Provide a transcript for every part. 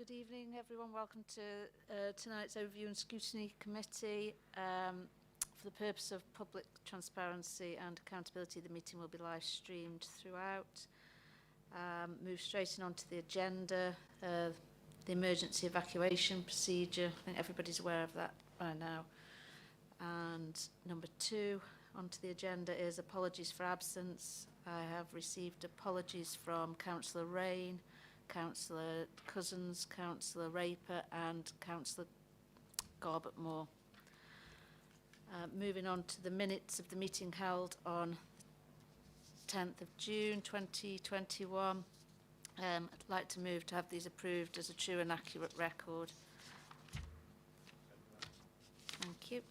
Good evening, everyone. Welcome to tonight's Overview and Scrutiny Committee. For the purpose of public transparency and accountability, the meeting will be live streamed throughout. Move straight in onto the agenda. The emergency evacuation procedure. I think everybody's aware of that by now. And number 2 onto the agenda is apologies for absence. I have received apologies from Councillor Rain, Councillor Cousins, Councillor Raper and Councillor Garbett-Moore. Moving on to the minutes of the meeting held on 10th of June 2021. I'd like to move to have these approved as a true and accurate record. Thank you.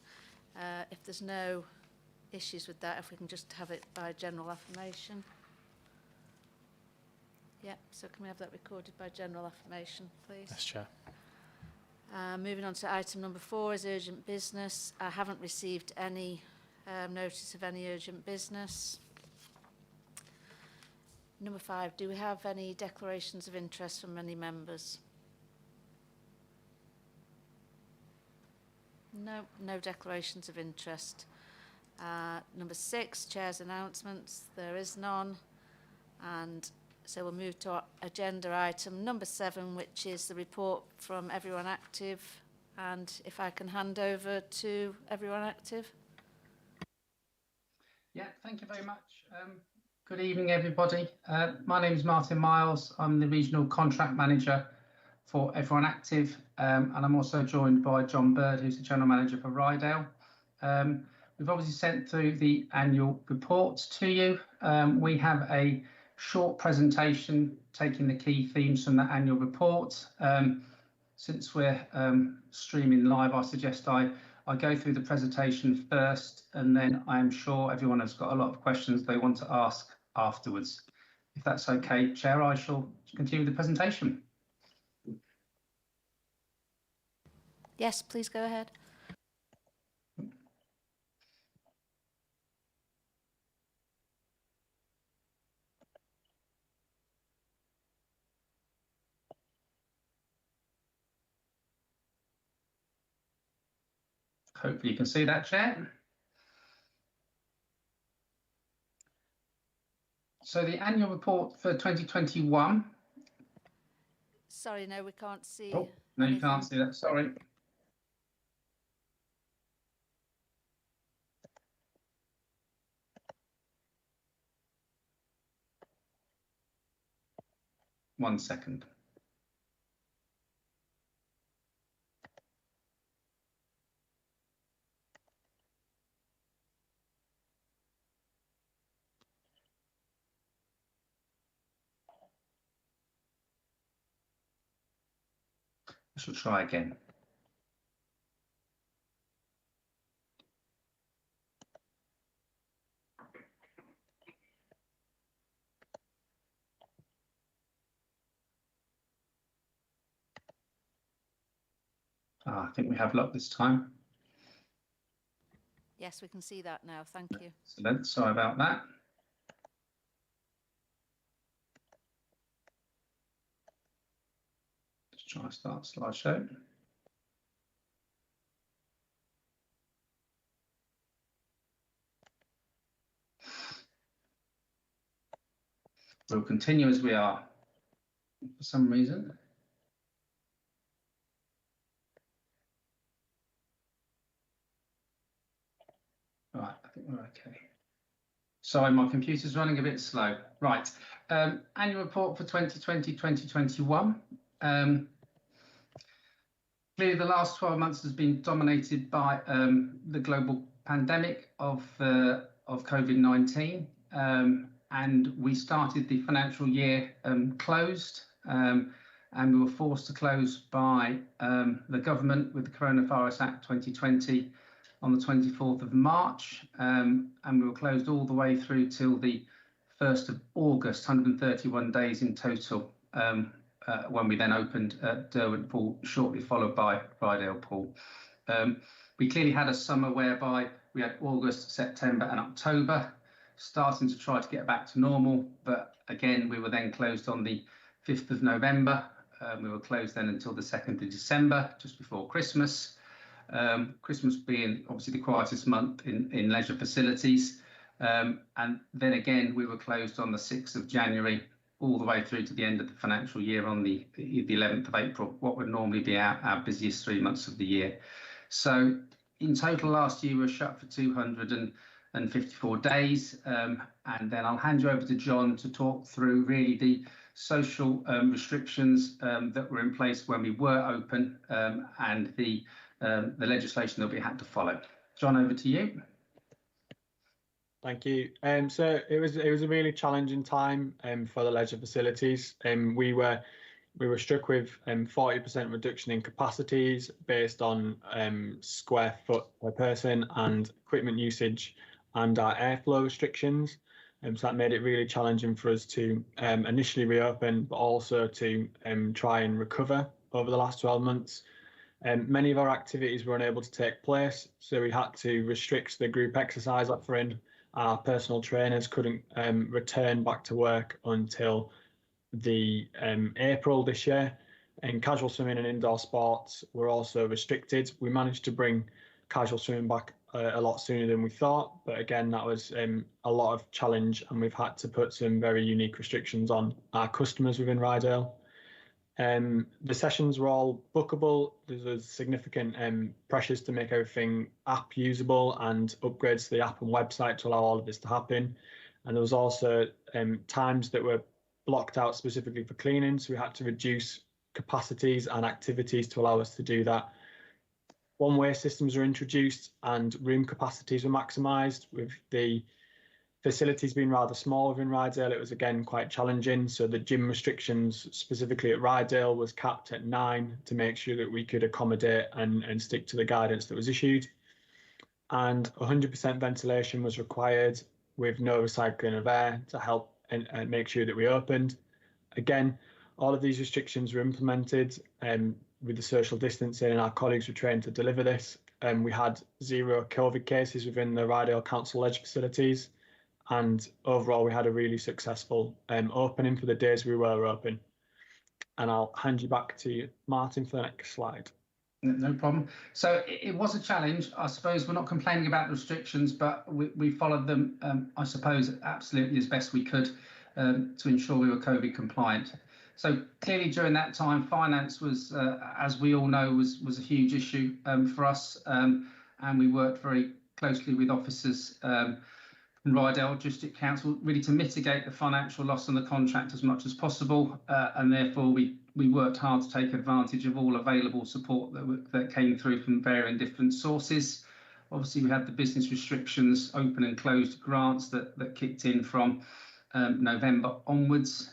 If there's no issues with that, if we can just have it by general affirmation. Yep, so can we have that recorded by general affirmation, please? Yes, Chair. Moving on to item number 4 is urgent business. I haven't received any notice of any urgent business. Number 5, do we have any declarations of interest from any members? No, no declarations of interest. Number 6, Chair's announcements. There is none. And so we'll move to our agenda item number 7, which is the report from Everyone Active. And if I can hand over to Everyone Active. Yeah, thank you very much. Good evening, everybody. My name is Martin Miles. I'm the Regional Contract Manager for Everyone Active, and I'm also joined by John Bird, who's the General Manager for Rydale. We've obviously sent through the annual reports to you. We have a short presentation taking the key themes from the annual report. Since we're streaming live, I suggest I go through the presentation first, and then I'm sure everyone has got a lot of questions they want to ask afterwards. If that's okay, Chair, I shall continue the presentation. Yes, please go ahead. Hopefully you can see that, Chair. So the annual report for 2021. Sorry, no, we can't see. Oh, no, anything. You can't see that, sorry. One second. I shall try again. I think we have luck this time. Yes, we can see that now. Thank you. Excellent. Sorry about that. Let's try and start slideshow. We'll continue as we are for some reason. Right, I think we're okay. Sorry, my computer's running a bit slow. Right, annual report for 2020-2021. Clearly, the last 12 months has been dominated by the global pandemic of COVID-19, and we started the financial year closed, and we were forced to close by the government with the Coronavirus Act 2020 on the 24th of March, and we were closed all the way through till the 1st of August, 131 days in total, when we then opened Derwent Pool, shortly followed by Rydale Pool. We clearly had a summer whereby we had August, September and October, starting to try to get back to normal, but again, we were then closed on the 5th of November We were closed then until the 2nd of December, just before Christmas. Christmas being obviously the quietest month in leisure facilities. And then again, we were closed on the 6th of January, all the way through to the end of the financial year on the 11th of April, what would normally be our busiest 3 months of the year. So in total last year, we were shut for 254 days. And then I'll hand you over to John to talk through really the social restrictions that were in place when we were open and the legislation that we had to follow. John, over to you. Thank you. So it was a really challenging time for the leisure facilities. We were struck with 40% reduction in capacities based on square foot per person and equipment usage and our airflow restrictions. So that made it really challenging for us to initially reopen, but also to try and recover over the last 12 months. Many of our activities were unable to take place, so we had to restrict the group exercise offering. Our personal trainers couldn't return back to work until the April this year, and casual swimming and indoor sports were also restricted. We managed to bring casual swimming back a lot sooner than we thought, but again, that was a lot of challenge, and we've had to put some very unique restrictions on our customers within Rydale. The sessions were all bookable. There was significant pressures to make everything app usable and upgrades to the app and website to allow all of this to happen. And there was also times that were blocked out specifically for cleaning, so we had to reduce capacities and activities to allow us to do that. One-way systems were introduced and room capacities were maximised. With the facilities being rather small within Rydale, it was again quite challenging. So the gym restrictions specifically at Rydale was capped at 9 to make sure that we could accommodate and stick to the guidance that was issued. And 100% ventilation was required with no recycling of air to help and make sure that we opened. Again, all of these restrictions were implemented with the social distancing, and our colleagues were trained to deliver this. We had 0 COVID cases within the Rydale Council leisure facilities. And overall, we had a really successful opening for the days we were open. And I'll hand you back to Martin for the next slide. No problem. So it was a challenge. I suppose we're not complaining about the restrictions, but we followed them, I suppose, absolutely as best we could to ensure we were COVID compliant. So clearly during that time, finance was, as we all know, was a huge issue for us. And we worked very closely with officers in Rydale District Council, really to mitigate the financial loss on the contract as much as possible. And therefore, we worked hard to take advantage of all available support that came through from varying different sources. Obviously, we had the business restrictions, open and closed grants that kicked in from November onwards.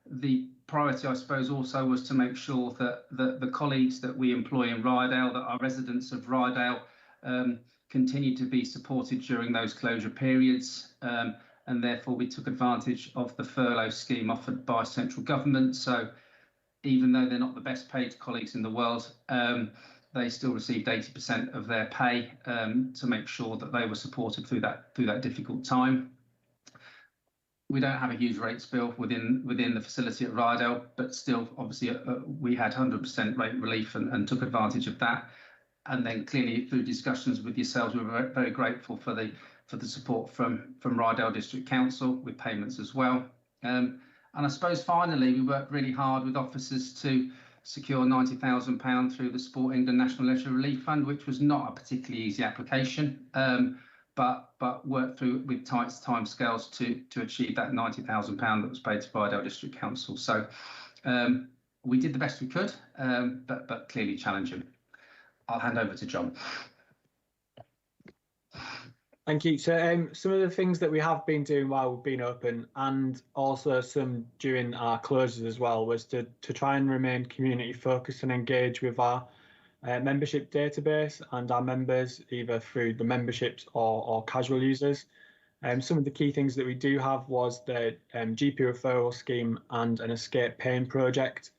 The priority, I suppose, also was to make sure that the colleagues that we employ in Rydale, that our residents of Rydale, continue to be supported during those closure periods. And therefore, we took advantage of the furlough scheme offered by central government. So even though they're not the best paid colleagues in the world, they still received 80% of their pay to make sure that they were supported through that difficult time. We don't have a huge rates bill within the facility at Rydale, but still, obviously, we had 100% rate relief and took advantage of that. And then clearly through discussions with yourselves, we were very grateful for the support from Rydale District Council with payments as well. And I suppose finally, we worked really hard with officers to secure £90,000 through the Sport England National Leisure Relief Fund, which was not a particularly easy application. But worked through with tight timescales to achieve that £90,000 that was paid to Rydale District Council. So we did the best we could, but clearly challenging. I'll hand over to John. Thank you. So some of the things that we have been doing while we've been open, and also some during our closures as well, was to try and remain community focused and engage with our membership database and our members, either through the memberships or casual users. Some of the key things that we do have was the GP Referral Scheme and an Escape Pain project.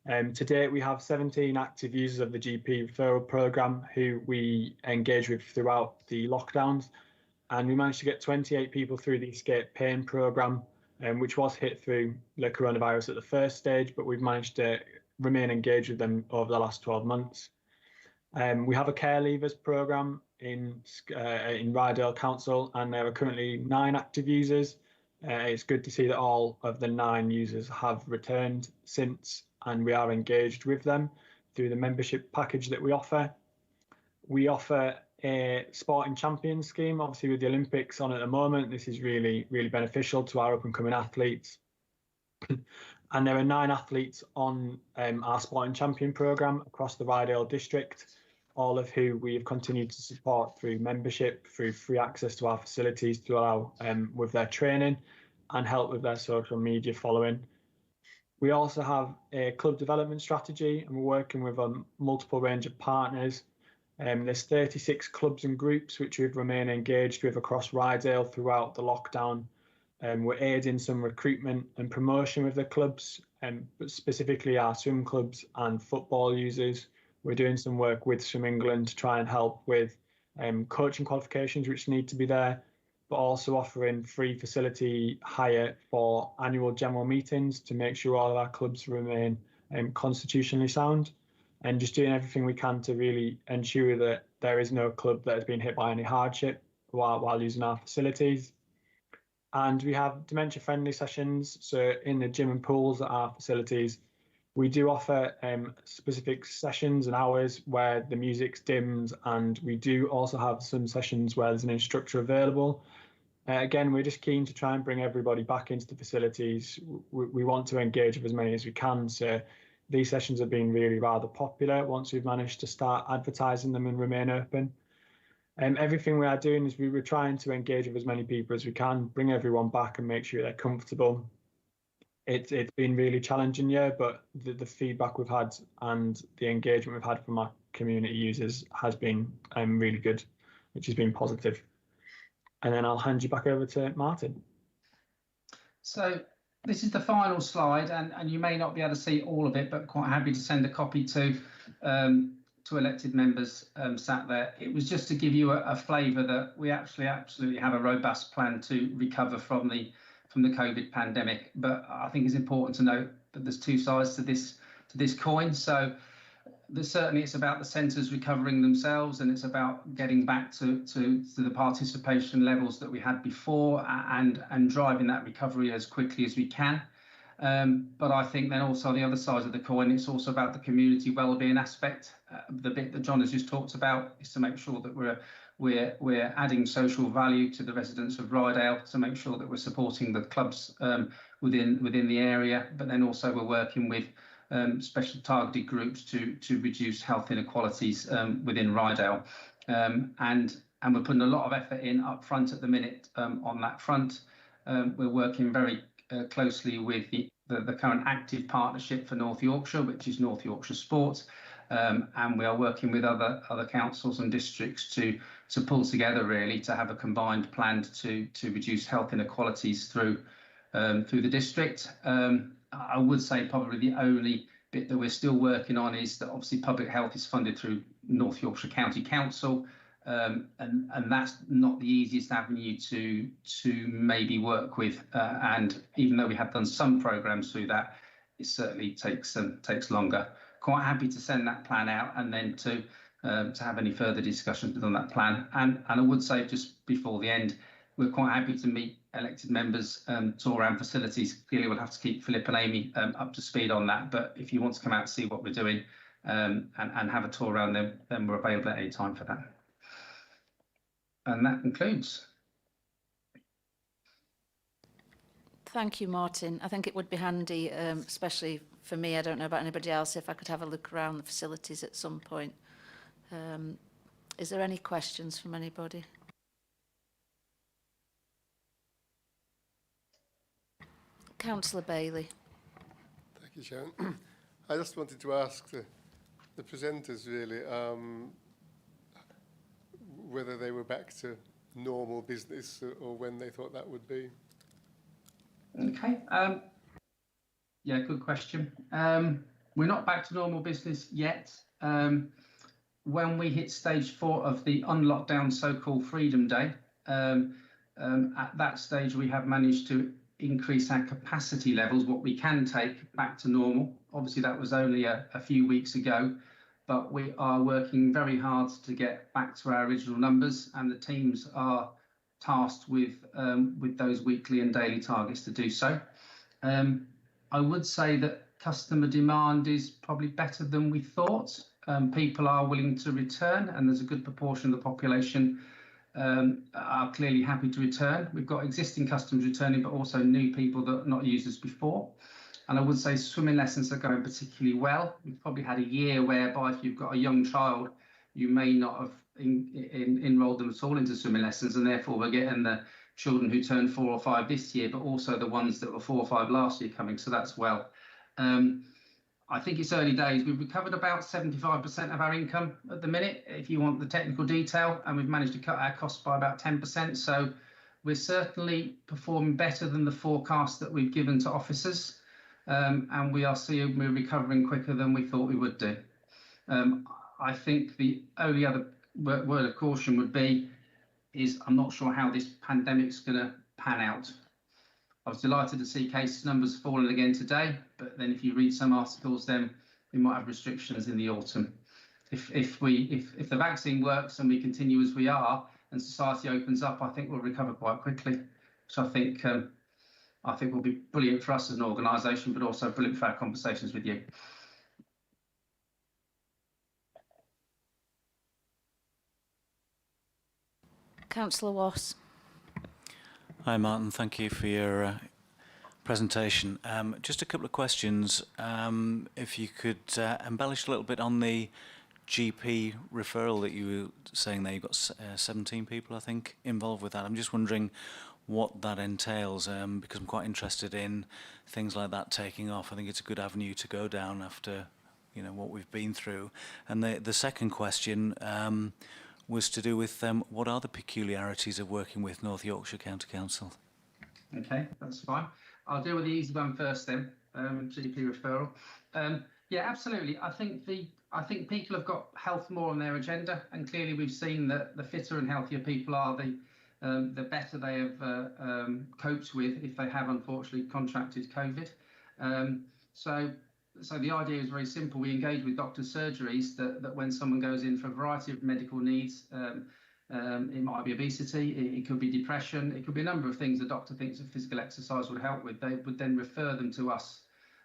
To date, we have 17 active users of the GP Referral Programme who we engage with throughout the lockdowns, and we managed to get 28 people through the Escape Pain Programme which was hit through the coronavirus at the first stage, but we've managed to remain engaged with them over the last 12 months. We have a care leavers programme in Rydale Council, and there are currently 9 active users. It's good to see that all of the 9 users have returned since, and we are engaged with them through the membership package that we offer. We offer a sporting champion scheme. Obviously, with the Olympics on at the moment, this is really, really beneficial to our up-and-coming athletes. And there are 9 athletes on our sporting champion programme across the Rydale district, all of who we have continued to support through membership, through free access to our facilities to allow with their training and help with their social media following. We also have a club development strategy, and we're working with a multiple range of partners. There's 36 clubs and groups which we've remained engaged with across Rydale throughout the lockdown. We're aiding some recruitment and promotion with the clubs, but specifically our swim clubs and football users. We're doing some work with Swim England to try and help with coaching qualifications which need to be there, but also offering free facility hire for annual general meetings to make sure all of our clubs remain constitutionally sound, and just doing everything we can to really ensure that there is no club that has been hit by any hardship while using our facilities. And we have dementia-friendly sessions, so in the gym and pools at our facilities, we do offer specific sessions and hours where the music's dimmed, and we do also have some sessions where there's an instructor available. Again, we're just keen to try and bring everybody back into the facilities. We want to engage with as many as we can, so these sessions have been really rather popular once we've managed to start advertising them and remain open. Everything we are doing is we're trying to engage with as many people as we can, bring everyone back and make sure they're comfortable. It's been really challenging year, but the feedback we've had and the engagement we've had from our community users has been really good, which has been positive. And then I'll hand you back over to Martin. So this is the final slide, and you may not be able to see all of it, but quite happy to send a copy to elected members sat there. It was just to give you a flavour that we absolutely have a robust plan to recover from the COVID pandemic. But I think it's important to note that there's 2 sides to this coin. So certainly it's about the centres recovering themselves, and it's about getting back to the participation levels that we had before, and driving that recovery as quickly as we can. But I think then also the other side of the coin, it's also about the community wellbeing aspect. The bit that John has just talked about is to make sure that we're adding social value to the residents of Rydale, to make sure that we're supporting the clubs within the area, but then also we're working with special targeted groups to reduce health inequalities within Rydale, and we're putting a lot of effort in up front at the minute on that front. We're working very closely with the current active partnership for North Yorkshire, which is North Yorkshire Sport, and we are working with other councils and districts to pull together really to have a combined plan to reduce health inequalities through the district. I would say probably the only bit that we're still working on is that obviously public health is funded through North Yorkshire County Council, and that's not the easiest avenue to maybe work with, and even though we have done some programmes through that, it certainly takes longer. Quite happy to send that plan out, and then to have any further discussions on that plan. And I would say just before the end, we're quite happy to meet elected members, tour around facilities. Clearly we'll have to keep Philip and Amy up to speed on that, but if you want to come out and see what we're doing and have a tour around them, then we're available at any time for that. And that concludes. Thank you, Martin. I think it would be handy, especially for me, I don't know about anybody else, if I could have a look around the facilities at some point. Is there any questions from anybody? Councillor Bailey. Thank you, Sharon. I just wanted to ask the presenters really whether they were back to normal business or when they thought that would be. Okay. Yeah, good question. We're not back to normal business yet. When we hit stage 4 of the unlockdown so-called Freedom Day, at that stage we have managed to increase our capacity levels, what we can take, back to normal. Obviously, that was only a few weeks ago, but we are working very hard to get back to our original numbers, and the teams are tasked with those weekly and daily targets to do so. I would say that customer demand is probably better than we thought. People are willing to return, and there's a good proportion of the population are clearly happy to return. We've got existing customers returning, but also new people that have not used us before. And I would say swimming lessons are going particularly well. We've probably had a year whereby if you've got a young child, you may not have enrolled them at all into swimming lessons, and therefore we're getting the children who turned 4 or 5 this year, but also the ones that were 4 or 5 last year coming. So that's well. I think it's early days. We've recovered about 75% of our income at the minute, if you want the technical detail, and we've managed to cut our costs by about 10%. So we're certainly performing better than the forecast that we've given to officers, and we are seeing we're recovering quicker than we thought we would do. I think the only other word of caution would be is I'm not sure how this pandemic's going to pan out. I was delighted to see case numbers falling again today, but then if you read some articles, then we might have restrictions in the autumn. If the vaccine works and we continue as we are, and society opens up, I think we'll recover quite quickly. So I think will be brilliant for us as an organisation, but also brilliant for our conversations with you. Councillor Wass. Hi Martin, thank you for your presentation. Just a couple of questions. If you could embellish a little bit on the GP referral that you were saying there, you've got 17 people, I think, involved with that. I'm just wondering what that entails, because I'm quite interested in things like that taking off. I think it's a good avenue to go down after, you know, what we've been through. And the second question was to do with what are the peculiarities of working with North Yorkshire County Council? Okay, that's fine. I'll deal with the easy one first then, GP referral. Yeah, absolutely. I think people have got health more on their agenda, and clearly we've seen that the fitter and healthier people are, the better they have coped with if they have unfortunately contracted COVID. So the idea is very simple. We engage with doctors' surgeries that when someone goes in for a variety of medical needs, it might be obesity, it could be depression, it could be a number of things the doctor thinks that physical exercise would help with. They would then refer them to us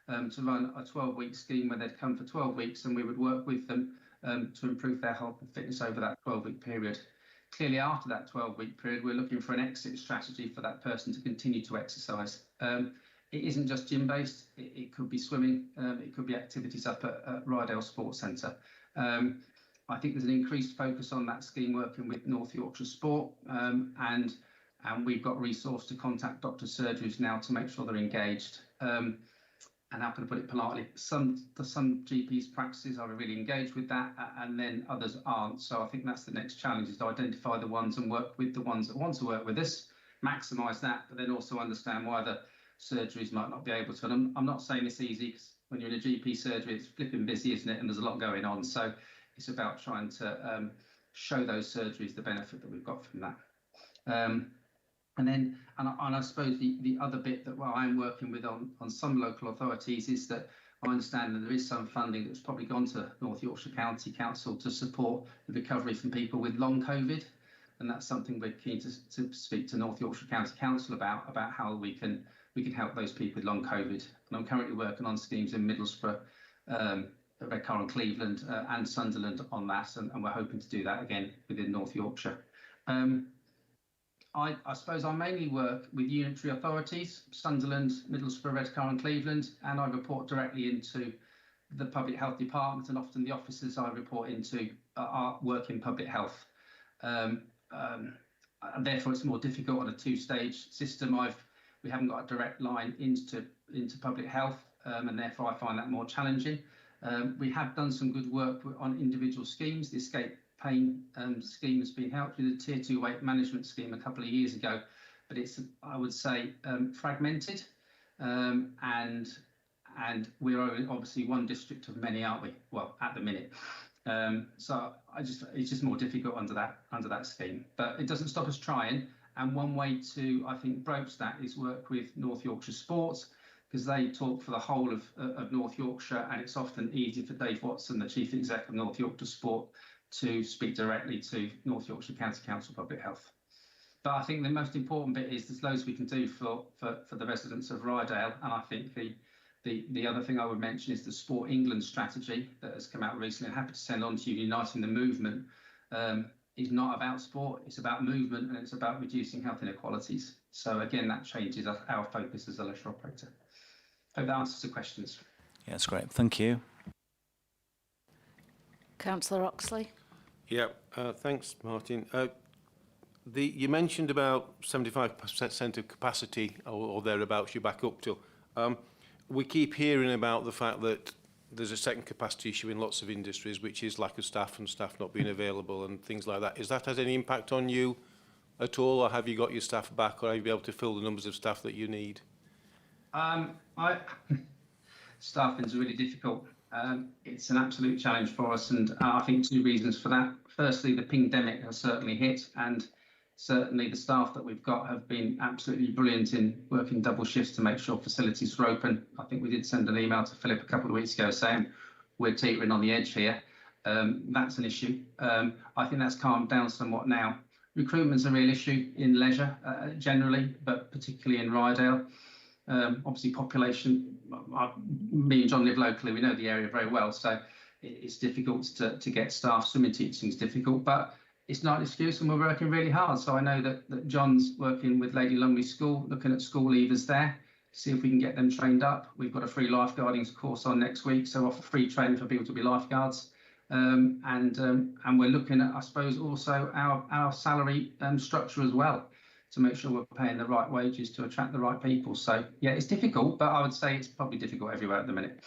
to run a 12-week scheme where they'd come for 12 weeks and we would work with them to improve their health and fitness over that 12-week period. Clearly, after that 12-week period, we're looking for an exit strategy for that person to continue to exercise. It isn't just gym-based, it could be swimming, it could be activities up at Rydale Sports Centre. I think there's an increased focus on that scheme working with North Yorkshire Sport, and we've got resource to contact doctor surgeries now to make sure they're engaged. And how can I put it politely? Some GPs practices are really engaged with that, and then others aren't. So I think that's the next challenge, is to identify the ones and work with the ones that want to work with us, maximise that, but then also understand why the surgeries might not be able to. And I'm not saying it's easy, because when you're in a GP surgery, it's flipping busy, isn't it? And there's a lot going on. So it's about trying to show those surgeries the benefit that we've got from that. And I suppose the other bit that I'm working with on some local authorities is that I understand that there is some funding that's probably gone to North Yorkshire County Council to support the recovery from people with long COVID. And that's something we're keen to speak to North Yorkshire County Council about how we can help those people with long COVID. And I'm currently working on schemes in Middlesbrough, Redcar and Cleveland and Sunderland on that, and we're hoping to do that again within North Yorkshire. I suppose I mainly work with unitary authorities, Sunderland, Middlesbrough, Redcar and Cleveland, and I report directly into the Public Health Department, and often the officers I report into work in public health. And therefore it's more difficult on a two-stage system. We haven't got a direct line into public health, and therefore I find that more challenging. We have done some good work on individual schemes. The escape pain scheme has been helped with a Tier 2 weight management scheme a couple of years ago, but it's, I would say, fragmented, and we're obviously one district of many, aren't we? Well, at the minute. So it's just more difficult under that scheme, but it doesn't stop us trying. And one way to, I think, broach that is work with North Yorkshire Sports, because they talk for the whole of North Yorkshire, and it's often easy for Dave Watson, the Chief Exec of North Yorkshire Sport, to speak directly to North Yorkshire County Council Public Health. But I think the most important bit is there's loads we can do for the residents of Rydale, and I think the other thing I would mention is the Sport England strategy that has come out recently. I'm happy to send on to you. Uniting the Movement is not about sport, it's about movement, and it's about reducing health inequalities. So again, that changes our focus as a leisure operator. Hope that answers the questions. Yeah, that's great. Thank you. Councillor Oxley. Yeah, thanks, Martin. You mentioned about 75% of capacity or thereabouts you're back up to. We keep hearing about the fact that there's a second capacity issue in lots of industries, which is lack of staff and staff not being available and things like that. Is that had any impact on you at all, or have you got your staff back, or have you been able to fill the numbers of staff that you need? Staffing is really difficult. It's an absolute challenge for us, and I think two reasons for that. Firstly, the pandemic has certainly hit, and certainly the staff that we've got have been absolutely brilliant in working double shifts to make sure facilities are open. I think we did send an email to Philip a couple of weeks ago saying we're teetering on the edge here. That's an issue. I think that's calmed down somewhat now. Recruitment's a real issue in leisure generally, but particularly in Rydale. Obviously population, me and John live locally, we know the area very well, so it's difficult to get staff. Swimming teaching is difficult, but it's not an excuse, and we're working really hard. So I know that John's working with Lady Lumley School, looking at school leavers there, see if we can get them trained up. We've got a free lifeguarding course on next week, so offer free training for people to be lifeguards. And we're looking at, I suppose, also our salary structure as well, to make sure we're paying the right wages to attract the right people. So yeah, it's difficult, but I would say it's probably difficult everywhere at the minute.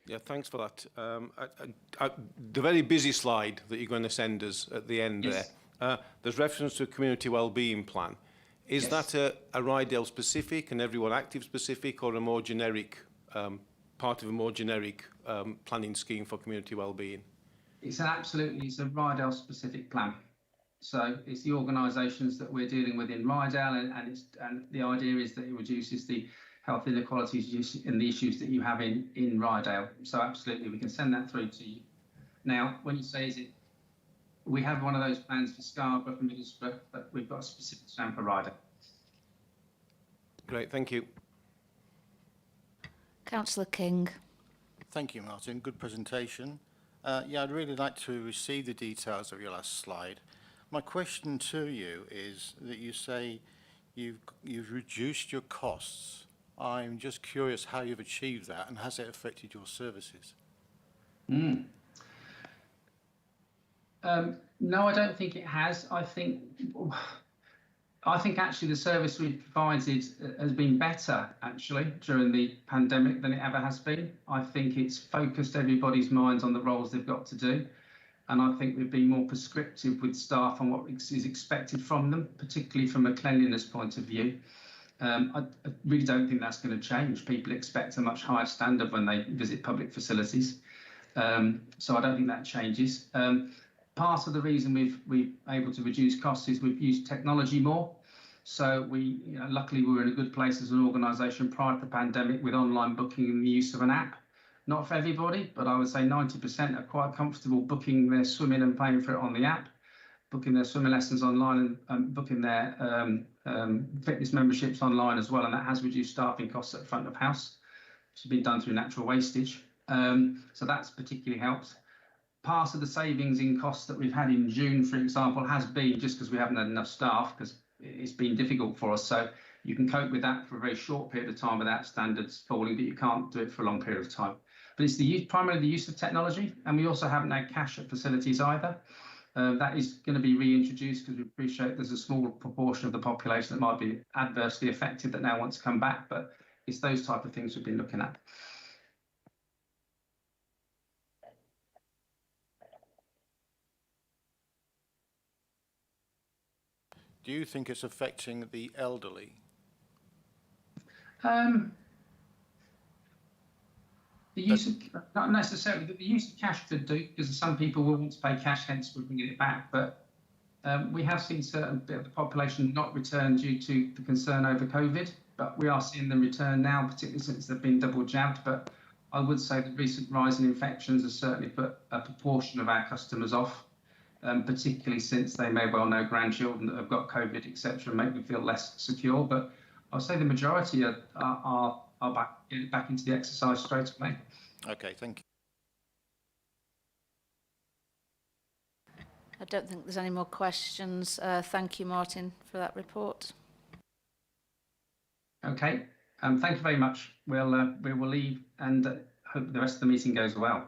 Yeah, thanks for that. The very busy slide that you're going to send us at the end Yes. there, there's reference to a community wellbeing plan. Is Yes. that a Rydale specific and everyone active specific, or a more generic, part of a more generic planning scheme for community wellbeing? It's a Rydale specific plan. So it's the organisations that we're dealing with in Rydale, and the idea is that it reduces the health inequalities and the issues that you have in Rydale. So absolutely, we can send that through to you. Now, when you say we have one of those plans for Scarborough, for Middlesbrough, but we've got a specific plan for Rydale. Great, thank you. Councillor King. Thank you, Martin. Good presentation. Yeah, I'd really like to receive the details of your last slide. My question to you is that you say you've reduced your costs. I'm just curious how you've achieved that, and has it affected your services? No, I don't think it has. I think actually the service we've provided has been better actually during the pandemic than it ever has been. I think it's focused everybody's minds on the roles they've got to do. And I think we've been more prescriptive with staff on what is expected from them, particularly from a cleanliness point of view. I really don't think that's going to change. People expect a much higher standard when they visit public facilities. So I don't think that changes. Part of the reason we've able to reduce costs is we've used technology more. So luckily we were in a good place as an organisation prior to the pandemic with online booking and the use of an app. Not for everybody, but I would say 90% are quite comfortable booking their swimming and paying for it on the app, booking their swimming lessons online, and booking their fitness memberships online as well. And that has reduced staffing costs at front of house, which has been done through natural wastage. So that's particularly helped. Part of the savings in costs that we've had in June, for example, has been just because we haven't had enough staff, because it's been difficult for us. So you can cope with that for a very short period of time without standards falling, but you can't do it for a long period of time. But it's primarily the use of technology, and we also haven't had cash at facilities either. That is going to be reintroduced because we appreciate there's a small proportion of the population that might be adversely affected that now wants to come back, but it's those type of things we've been looking at. Do you think it's affecting the elderly? The use of, not necessarily, but the use of cash could do, because some people will want to pay cash, hence we're bringing it back. But We have seen certain bit of the population not return due to the concern over COVID, but we are seeing them return now, particularly since they've been double jabbed. But I would say the recent rise in infections has certainly put a proportion of our customers off, particularly since they may well know grandchildren that have got COVID, etc., make them feel less secure. But I'll say the majority are back into the exercise straight away. Okay, thank you. I don't think there's any more questions. Thank you, Martin, for that report. Okay, thank you very much. We will leave and hope the rest of the meeting goes well.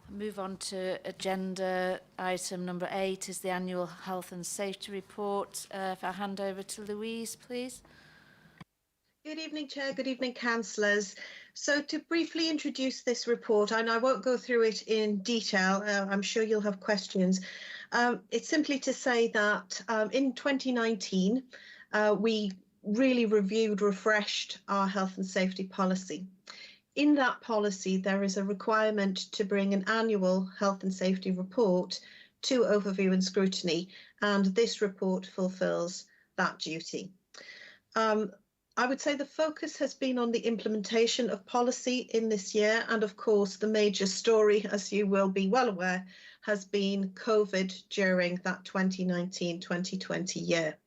Move on to agenda item number 8 is the annual health and safety report. If I hand over to Louise, please. Good evening, Chair. Good evening, councillors. So to briefly introduce this report, and I won't go through it in detail, I'm sure you'll have questions. It's simply to say that in 2019, we really reviewed, refreshed our health and safety policy. In that policy, there is a requirement to bring an annual health and safety report to overview and scrutiny, and this report fulfills that duty. I would say the focus has been on the implementation of policy in this year, and of course the major story, as you will be well aware, has been COVID during that 2019-2020 year.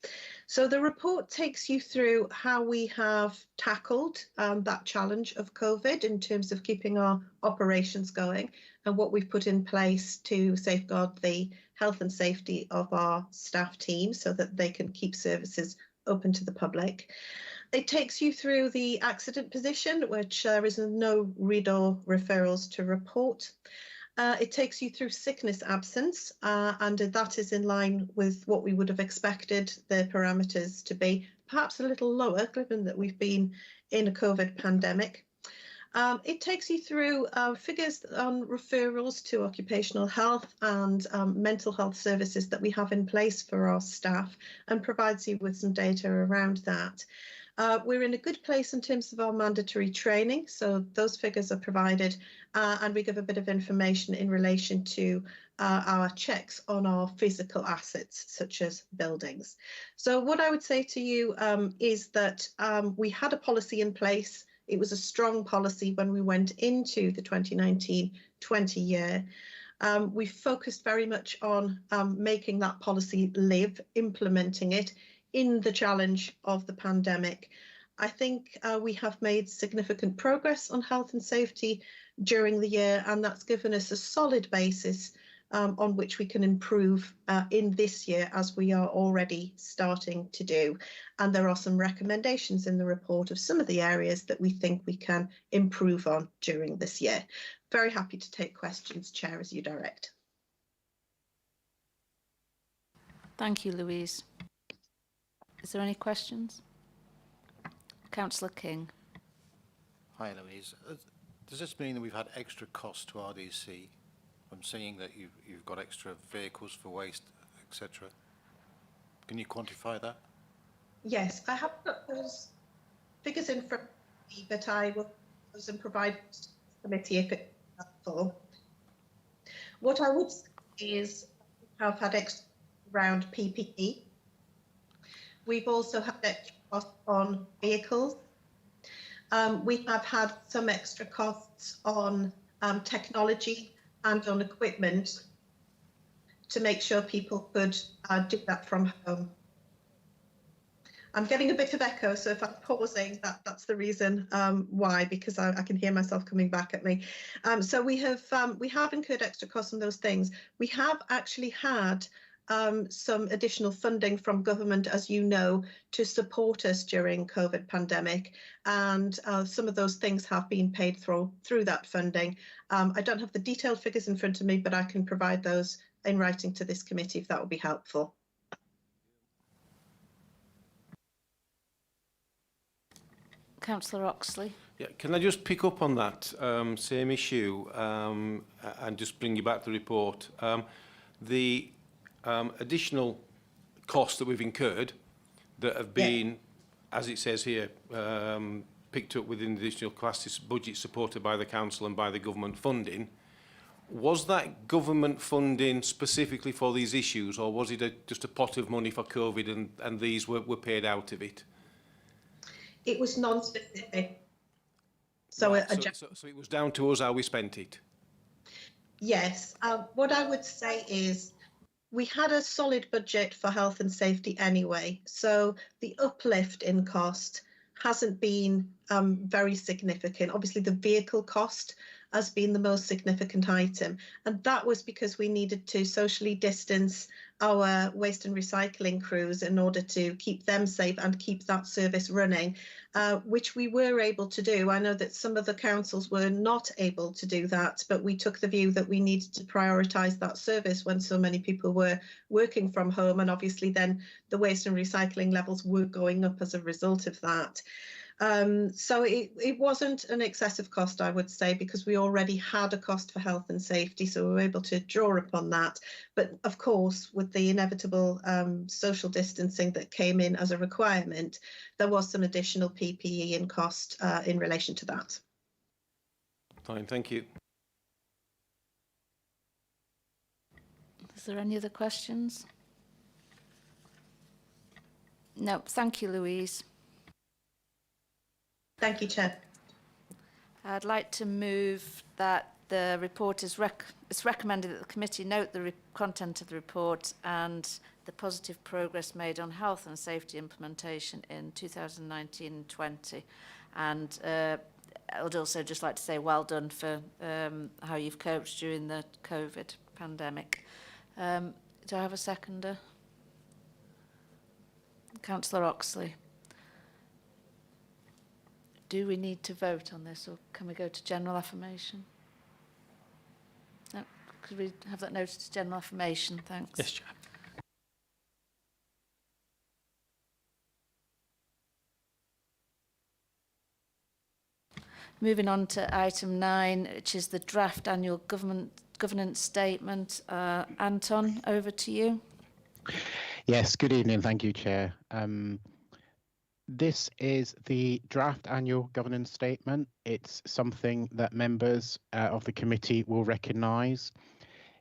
So the report takes you through how we have tackled that challenge of COVID in terms of keeping our operations going and what we've put in place to safeguard the health and safety of our staff team so that they can keep services open to the public. It takes you through the accident position, which there is no read or referrals to report. It takes you through sickness absence, and that is in line with what we would have expected the parameters to be, perhaps a little lower, given that we've been in a COVID pandemic. It takes you through figures on referrals to occupational health and mental health services that we have in place for our staff and provides you with some data around that. We're in a good place in terms of our mandatory training, so those figures are provided, and we give a bit of information in relation to our checks on our physical assets, such as buildings. So what I would say to you is that we had a policy in place. It was a strong policy when we went into the 2019-20 year. We focused very much on making that policy live, implementing it in the challenge of the pandemic. I think we have made significant progress on health and safety during the year, and that's given us a solid basis on which we can improve in this year, as we are already starting to do. And there are some recommendations in the report of some of the areas that we think we can improve on during this year. Very happy to take questions, Chair, as you direct. Thank you, Louise. Is there any questions? Councillor King. Hi, Louise. Does this mean that we've had extra costs to RDC? I'm seeing that you've got extra vehicles for waste, etc. Can you quantify that? Yes, I have got those figures in front of me, but I will provide to the committee if it's helpful. What I would say is we have had extra around PPE. We've also had extra costs on vehicles. We have had some extra costs on technology and on equipment to make sure people could do that from home. I'm getting a bit of echo, so if I'm pausing, that's the reason why, because I can hear myself coming back at me. So we have incurred extra costs on those things. We have actually had some additional funding from government, as you know, to support us during COVID pandemic, and some of those things have been paid through that funding. I don't have the detailed figures in front of me, but I can provide those in writing to this committee if that would be helpful. Councillor Oxley. Yeah, can I just pick up on that same issue and just bring you back to the report? The additional costs that we've incurred that have been, as it says here, picked up within the additional capacity budget supported by the council and by the government funding. Was that government funding specifically for these issues, or was it just a pot of money for COVID and these were paid out of it? It was non-specific. So, right, so it was down to us how we spent it? Yes. What I would say is we had a solid budget for health and safety anyway. So the uplift in cost hasn't been very significant. Obviously, the vehicle cost has been the most significant item. And that was because we needed to socially distance our waste and recycling crews in order to keep them safe and keep that service running, which we were able to do. I know that some of the councils were not able to do that, but we took the view that we needed to prioritise that service when so many people were working from home. And obviously then the waste and recycling levels were going up as a result of that. So it wasn't an excessive cost, I would say, because we already had a cost for health and safety, so we were able to draw upon that. But of course, with the inevitable social distancing that came in as a requirement, there was some additional PPE and cost in relation to that. Fine, thank you. Is there any other questions? No, thank you, Louise. Thank you, Chair. I'd like to move that the report is it's recommended that the committee note the content of the report and the positive progress made on health and safety implementation in 2019-20. And I would also just like to say well done for how you've coped during the COVID pandemic. Do I have a seconder? Councillor Oxley. Do we need to vote on this, or can we go to general affirmation? No, could we have that noted to general affirmation? Thanks. Yes, Chair. Moving on to item 9, which is the draft annual governance statement. Anton, over to you. Yes, good evening. Thank you, Chair. This is the draft annual governance statement. It's something that members of the committee will recognise.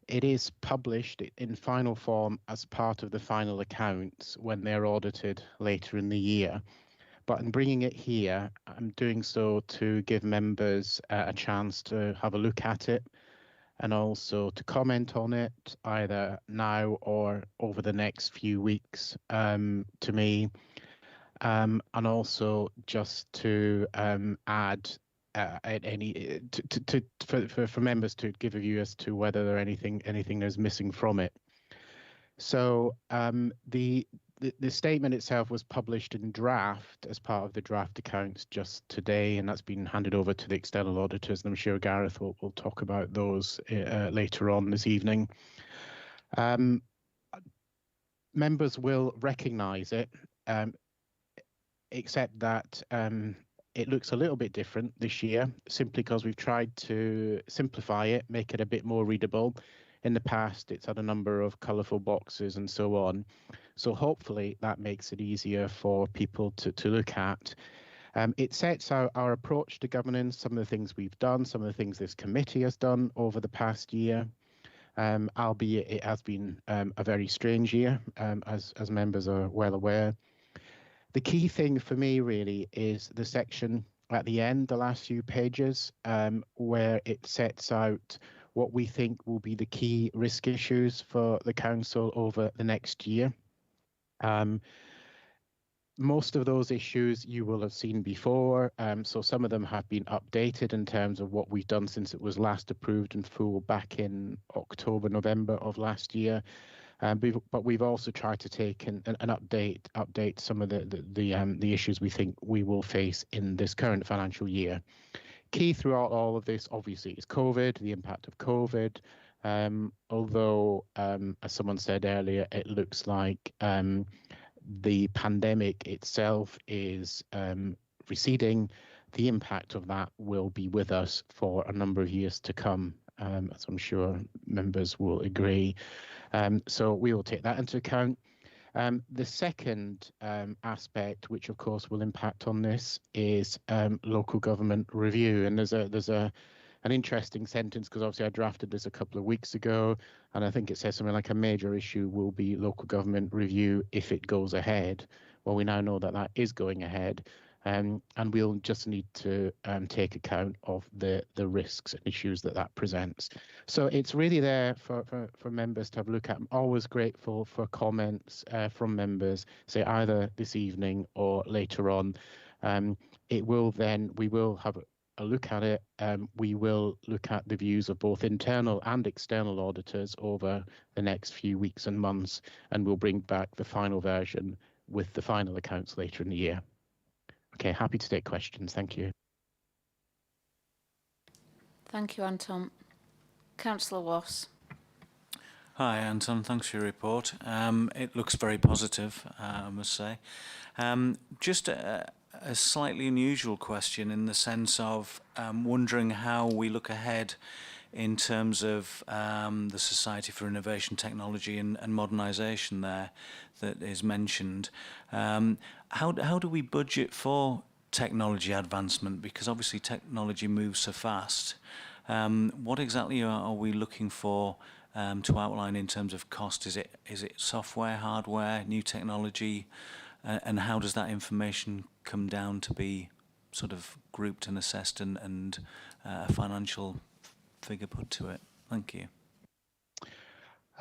It is published in final form as part of the final accounts when they're audited later in the year. But in bringing it here, I'm doing so to give members a chance to have a look at it and also to comment on it either now or over the next few weeks to me. And also just to add any for members to give a view as to whether there anything is missing from it. So the statement itself was published in draft as part of the draft accounts just today, and that's been handed over to the external auditors. And I'm sure Gareth will talk about those later on this evening. Members will recognise it. Except that it looks a little bit different this year, simply because we've tried to simplify it, make it a bit more readable. In the past, it's had a number of colourful boxes and so on. So hopefully that makes it easier for people to look at. It sets out our approach to governance, some of the things we've done, some of the things this committee has done over the past year. Albeit it has been a very strange year, as members are well aware. The key thing for me really is the section at the end, the last few pages, where it sets out what we think will be the key risk issues for the council over the next year. Most of those issues you will have seen before, so some of them have been updated in terms of what we've done since it was last approved in full back in October, November of last year. But we've also tried to take an update some of the issues we think we will face in this current financial year. Key throughout all of this, obviously, is COVID, the impact of COVID. Although, as someone said earlier, it looks like the pandemic itself is receding. The impact of that will be with us for a number of years to come, as I'm sure members will agree. So we will take that into account. The second aspect, which of course will impact on this, is local government review. And there's an interesting sentence, because obviously I drafted this a couple of weeks ago, and I think it says something like a major issue will be local government review if it goes ahead. Well, we now know that that is going ahead, and we'll just need to take account of the risks and issues that that presents. So it's really there for members to have a look at. I'm always grateful for comments from members, say either this evening or later on. We will have a look at it. We will look at the views of both internal and external auditors over the next few weeks and months, and we'll bring back the final version with the final accounts later in the year. Okay, happy to take questions. Thank you. Thank you, Anton. Councillor Wass. Hi, Anton. Thanks for your report. It looks very positive, I must say. Just a slightly unusual question in the sense of wondering how we look ahead in terms of the Society for Innovation, Technology and Modernisation there that is mentioned. How do we budget for technology advancement? Because obviously technology moves so fast. What exactly are we looking for to outline in terms of cost? Is it software, hardware, new technology? And how does that information come down to be sort of grouped and assessed and a financial figure put to it? Thank you.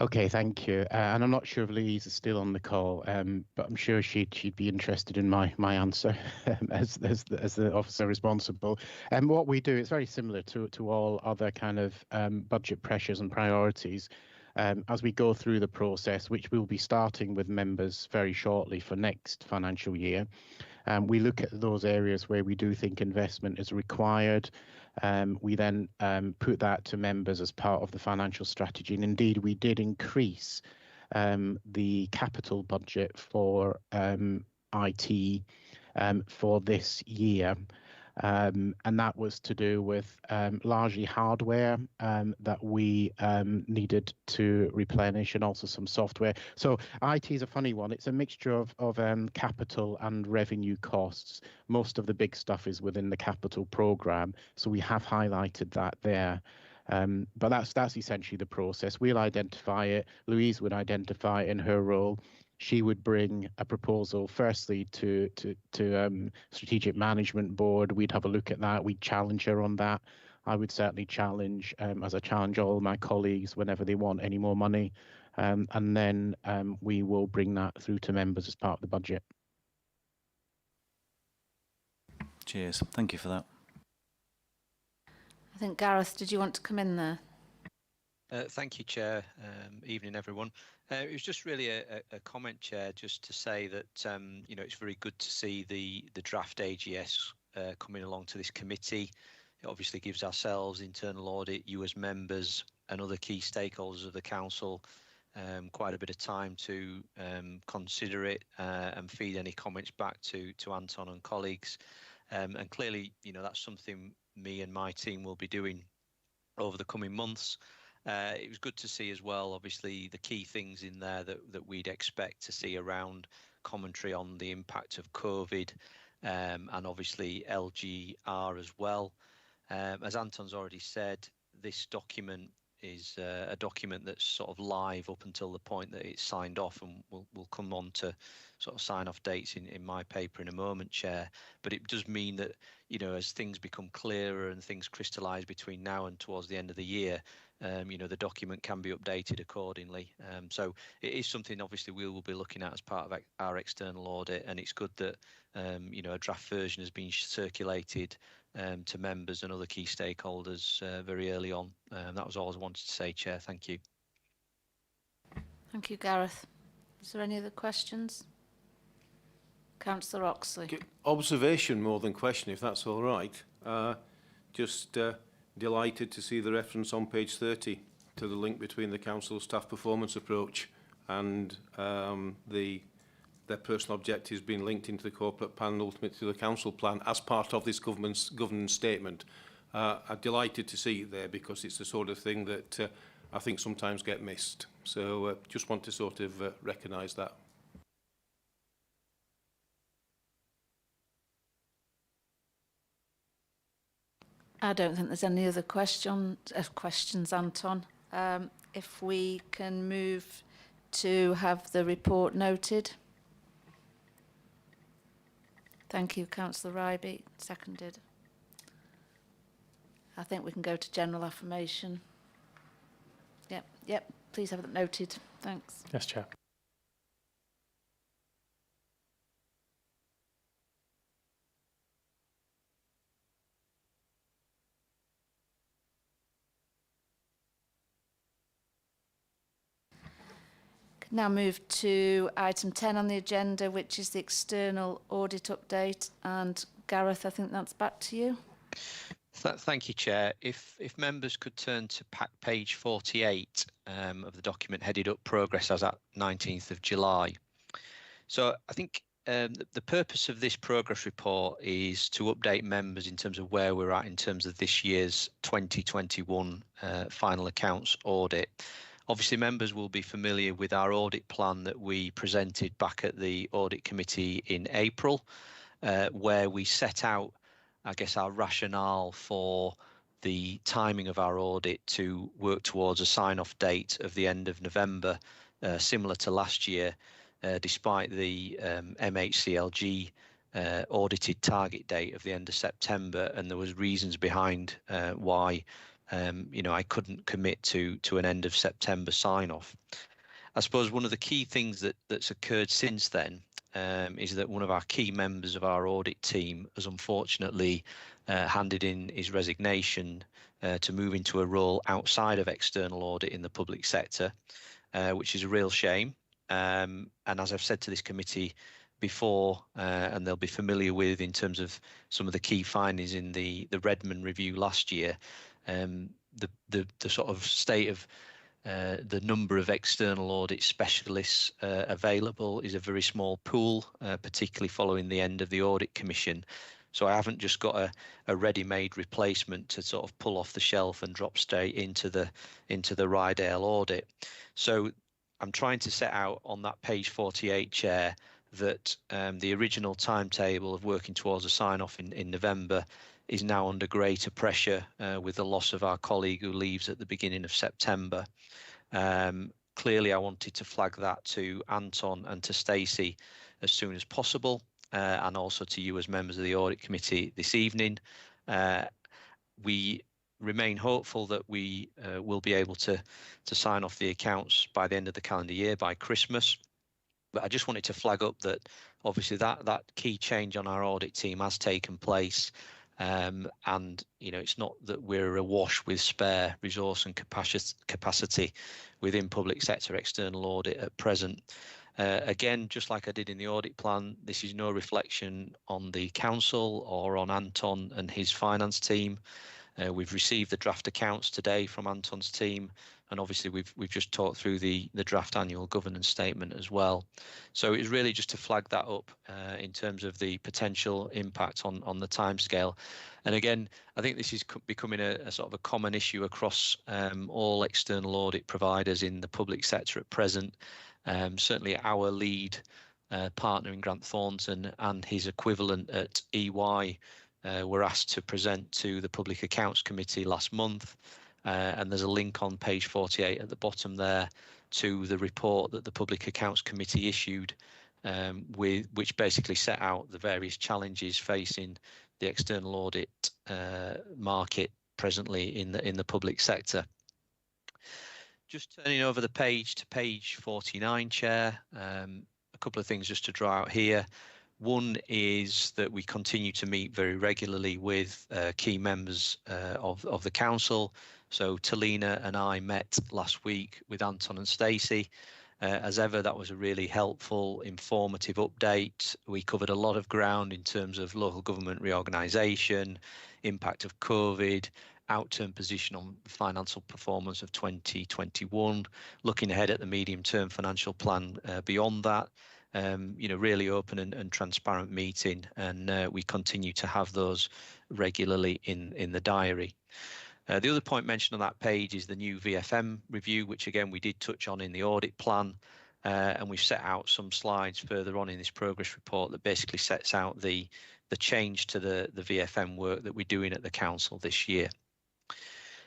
Okay, thank you. And I'm not sure if Louise is still on the call, but I'm sure she'd be interested in my answer as the officer responsible. And what we do is very similar to all other kind of budget pressures and priorities. As we go through the process, which we'll be starting with members very shortly for next financial year, we look at those areas where we do think investment is required. We then put that to members as part of the financial strategy. And indeed, we did increase the capital budget for IT for this year. And that was to do with largely hardware that we needed to replenish, and also some software. So IT is a funny one. It's a mixture of capital and revenue costs. Most of the big stuff is within the capital program, so we have highlighted that there. But that's essentially the process. We'll identify it. Louise would identify it in her role. She would bring a proposal firstly to Strategic Management Board. We'd have a look at that. We'd challenge her on that. I would certainly challenge, as I challenge all my colleagues whenever they want any more money. And then we will bring that through to members as part of the budget. Cheers. Thank you for that. I think, Gareth, did you want to come in there? Thank you, Chair. Evening, everyone. It was just really a comment, Chair, just to say that it's very good to see the draft AGS coming along to this committee. It obviously gives ourselves, internal audit, you as members and other key stakeholders of the council quite a bit of time to consider it and feed any comments back to Anton and colleagues. And clearly, that's something me and my team will be doing over the coming months. It was good to see as well, obviously, the key things in there that we'd expect to see around commentary on the impact of COVID and obviously LGR as well. As Anton's already said, this document is a document that's sort of live up until the point that it's signed off, and we'll come on to sort of sign off dates in my paper in a moment, Chair. But it does mean that, as things become clearer and things crystallise between now and towards the end of the year, the document can be updated accordingly. So it is something obviously we will be looking at as part of our external audit, and it's good that a draft version has been circulated to members and other key stakeholders very early on. That was all I wanted to say, Chair. Thank you. Thank you, Gareth. Is there any other questions? Councillor Oxley. Observation more than question, if that's all right. Just delighted to see the reference on page 30 to the link between the council's staff performance approach and their personal objectives being linked into the corporate plan and ultimately to the council plan as part of this governance statement. I'm delighted to see it there because it's the sort of thing that I think sometimes get missed. So just want to sort of recognise that. I don't think there's any other questions, Anton. If we can move to have the report noted. Thank you, Councillor Ryby. Seconded. I think we can go to general affirmation. Yep. Please have it noted. Thanks. Yes, Chair. Now move to item 10 on the agenda, which is the external audit update. And Gareth, I think that's back to you. Thank you, Chair. If members could turn to page 48 of the document headed up Progress as at 19th of July. So I think the purpose of this progress report is to update members in terms of where we're at in terms of this year's 2021 final accounts audit. Obviously, members will be familiar with our audit plan that we presented back at the Audit Committee in April, where we set out, I guess, our rationale for the timing of our audit to work towards a sign-off date of the end of November, similar to last year, despite the MHCLG audited target date of the end of September, and there was reasons behind why I couldn't commit to an end of September sign-off. I suppose one of the key things that's occurred since then is that one of our key members of our audit team has unfortunately handed in his resignation to move into a role outside of external audit in the public sector, which is a real shame. And as I've said to this committee before, and they'll be familiar with in terms of some of the key findings in the Redmond review last year, the sort of state of the number of external audit specialists available is a very small pool, particularly following the end of the Audit Commission. So I haven't just got a ready-made replacement to sort of pull off the shelf and drop straight into the Rydale audit. So I'm trying to set out on that page 48, Chair, that the original timetable of working towards a sign-off in November is now under greater pressure with the loss of our colleague who leaves at the beginning of September. Clearly, I wanted to flag that to Anton and to Stacey as soon as possible, and also to you as members of the Audit Committee this evening. We remain hopeful that we will be able to sign off the accounts by the end of the calendar year, by Christmas. But I just wanted to flag up that obviously that key change on our audit team has taken place. And it's not that we're awash with spare resource and capacity within public sector external audit at present. Again, just like I did in the audit plan, this is no reflection on the council or on Anton and his finance team. We've received the draft accounts today from Anton's team, and obviously we've just talked through the draft annual governance statement as well. So it's really just to flag that up in terms of the potential impact on the timescale. And again, I think this is becoming a sort of a common issue across all external audit providers in the public sector at present. Certainly our lead partner in Grant Thornton and his equivalent at EY were asked to present to the Public Accounts Committee last month. And there's a link on page 48 at the bottom there to the report that the Public Accounts Committee issued, which basically set out the various challenges facing the external audit market presently in the public sector. Just turning over the page to page 49, Chair, a couple of things just to draw out here. One is that we continue to meet very regularly with key members of the council. So Talina and I met last week with Anton and Stacey. As ever, that was a really helpful, informative update. We covered a lot of ground in terms of local government reorganisation, impact of COVID, outturn position on financial performance of 2021, looking ahead at the medium-term financial plan beyond that. Really open and transparent meeting, and we continue to have those regularly in the diary. The other point mentioned on that page is the new VFM review, which again we did touch on in the audit plan, and we've set out some slides further on in this progress report that basically sets out the the change to the VFM work that we're doing at the council this year.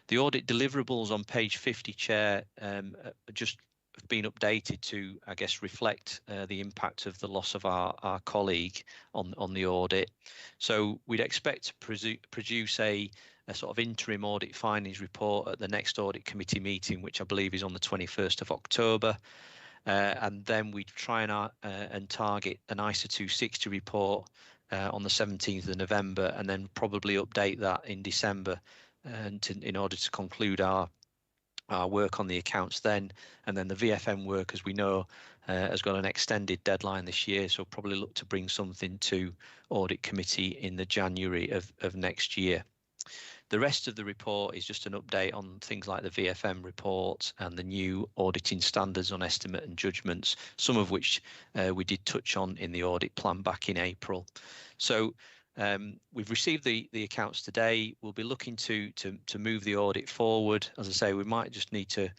The audit deliverables on page 50, Chair, just have been updated to, I guess, reflect the impact of the loss of our colleague on the audit. So we'd expect to produce a sort of interim audit findings report at the next audit committee meeting, which I believe is on the 21st of October. And then we'd try and target an ISA 260 report on the 17th of November, and then probably update that in December in order to conclude our work on the accounts then. And then the VFM work, as we know, has got an extended deadline this year, so probably look to bring something to audit committee in the January of next year. The rest of the report is just an update on things like the VFM report and the new auditing standards on estimate and judgments, some of which we did touch on in the audit plan back in April. So we've received the accounts today. We'll be looking to move the audit forward. As I say, we might just need to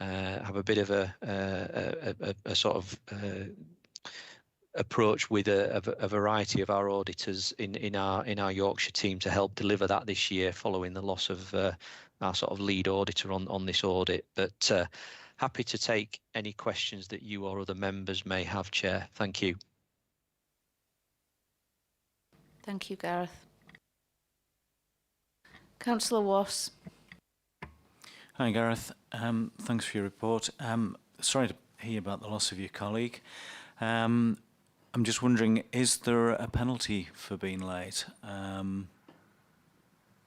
have a bit of a sort of approach with a variety of our auditors in our Yorkshire team to help deliver that this year, following the loss of our sort of lead auditor on this audit. But happy to take any questions that you or other members may have, Chair. Thank you. Thank you, Gareth. Councillor Wass. Hi, Gareth. Thanks for your report. Sorry to hear about the loss of your colleague. I'm just wondering, is there a penalty for being late?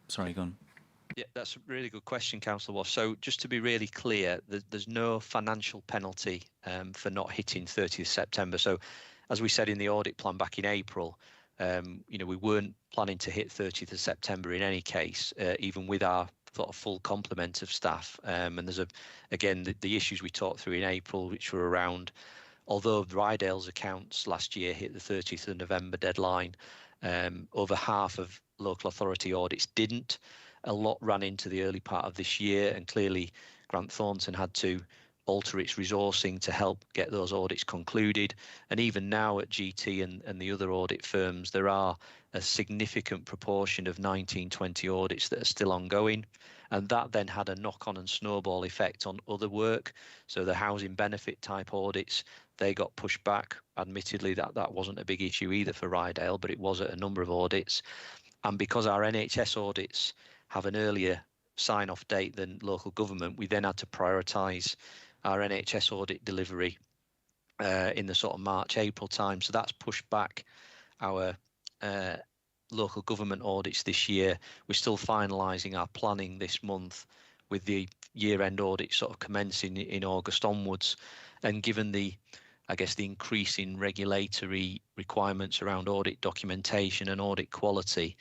Sorry, go on. Yeah, that's a really good question, Councillor Wass. So just to be really clear, there's no financial penalty for not hitting 30th September. So as we said in the audit plan back in April, we weren't planning to hit 30th of September in any case, even with our sort of full complement of staff. And there's again the issues we talked through in April, which were around, although Rydale's accounts last year hit the 30th of November deadline, over half of local authority audits didn't. A lot ran into the early part of this year, and clearly Grant Thornton had to alter its resourcing to help get those audits concluded. And even now at GT and the other audit firms, there are a significant proportion of 1920 audits that are still ongoing. And that then had a knock-on and snowball effect on other work. So the housing benefit type audits, they got pushed back. Admittedly, that wasn't a big issue either for Rydale, but it was at a number of audits. And because our NHS audits have an earlier sign-off date than local government, we then had to prioritise our NHS audit delivery in the sort of March, April time. So that's pushed back our local government audits this year. We're still finalising our planning this month, with the year-end audit sort of commencing in August onwards. And given the increase in regulatory requirements around audit documentation and audit quality,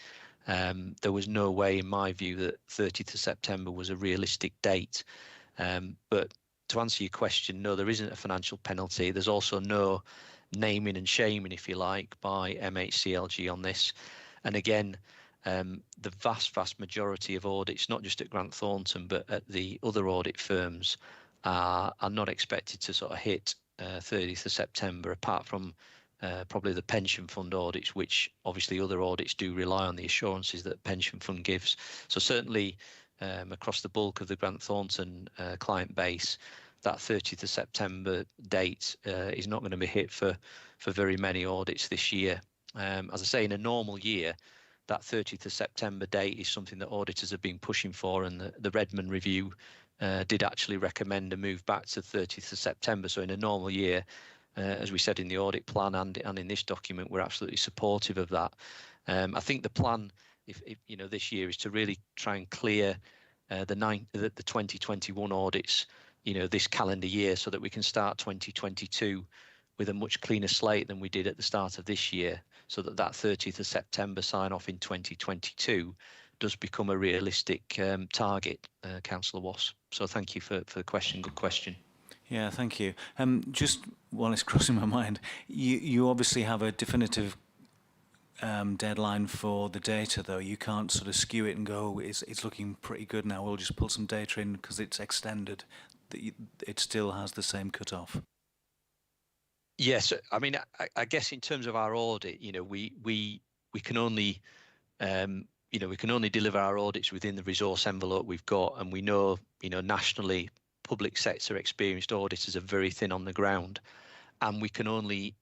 there was no way, in my view, that 30th of September was a realistic date. But to answer your question, no, there isn't a financial penalty. There's also no naming and shaming, if you like, by MHCLG on this. And again, the vast majority of audits, not just at Grant Thornton, but at the other audit firms, are not expected to sort of hit 30th of September, apart from probably the pension fund audits, which obviously other audits do rely on the assurances that pension fund gives. So certainly across the bulk of the Grant Thornton client base, that 30th of September date is not going to be hit for very many audits this year. As I say, in a normal year, that 30th of September date is something that auditors have been pushing for, and the Redmond review did actually recommend a move back to 30th of September. So in a normal year, as we said in the audit plan and in this document, we're absolutely supportive of that. I think the plan, if this year, is to really try and clear the 2021 audits, this calendar year, so that we can start 2022 with a much cleaner slate than we did at the start of this year, so that 30th of September sign off in 2022 does become a realistic target, Councillor Wass. So thank you for the question. Good question. Yeah, thank you. Just while it's crossing my mind, you obviously have a definitive deadline for the data, though. You can't sort of skew it and go, it's looking pretty good now, we'll just pull some data in because it's extended. It still has the same cut-off. Yes, I mean, I guess in terms of our audit, we we can only we can only deliver our audits within the resource envelope we've got, and we know nationally public sector experienced auditors are very thin on the ground, and we can only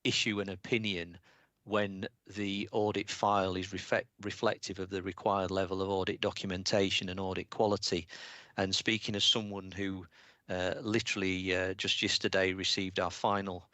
issue an opinion when the audit file is reflective of the required level of audit documentation and audit quality. And speaking as someone who literally just yesterday received our final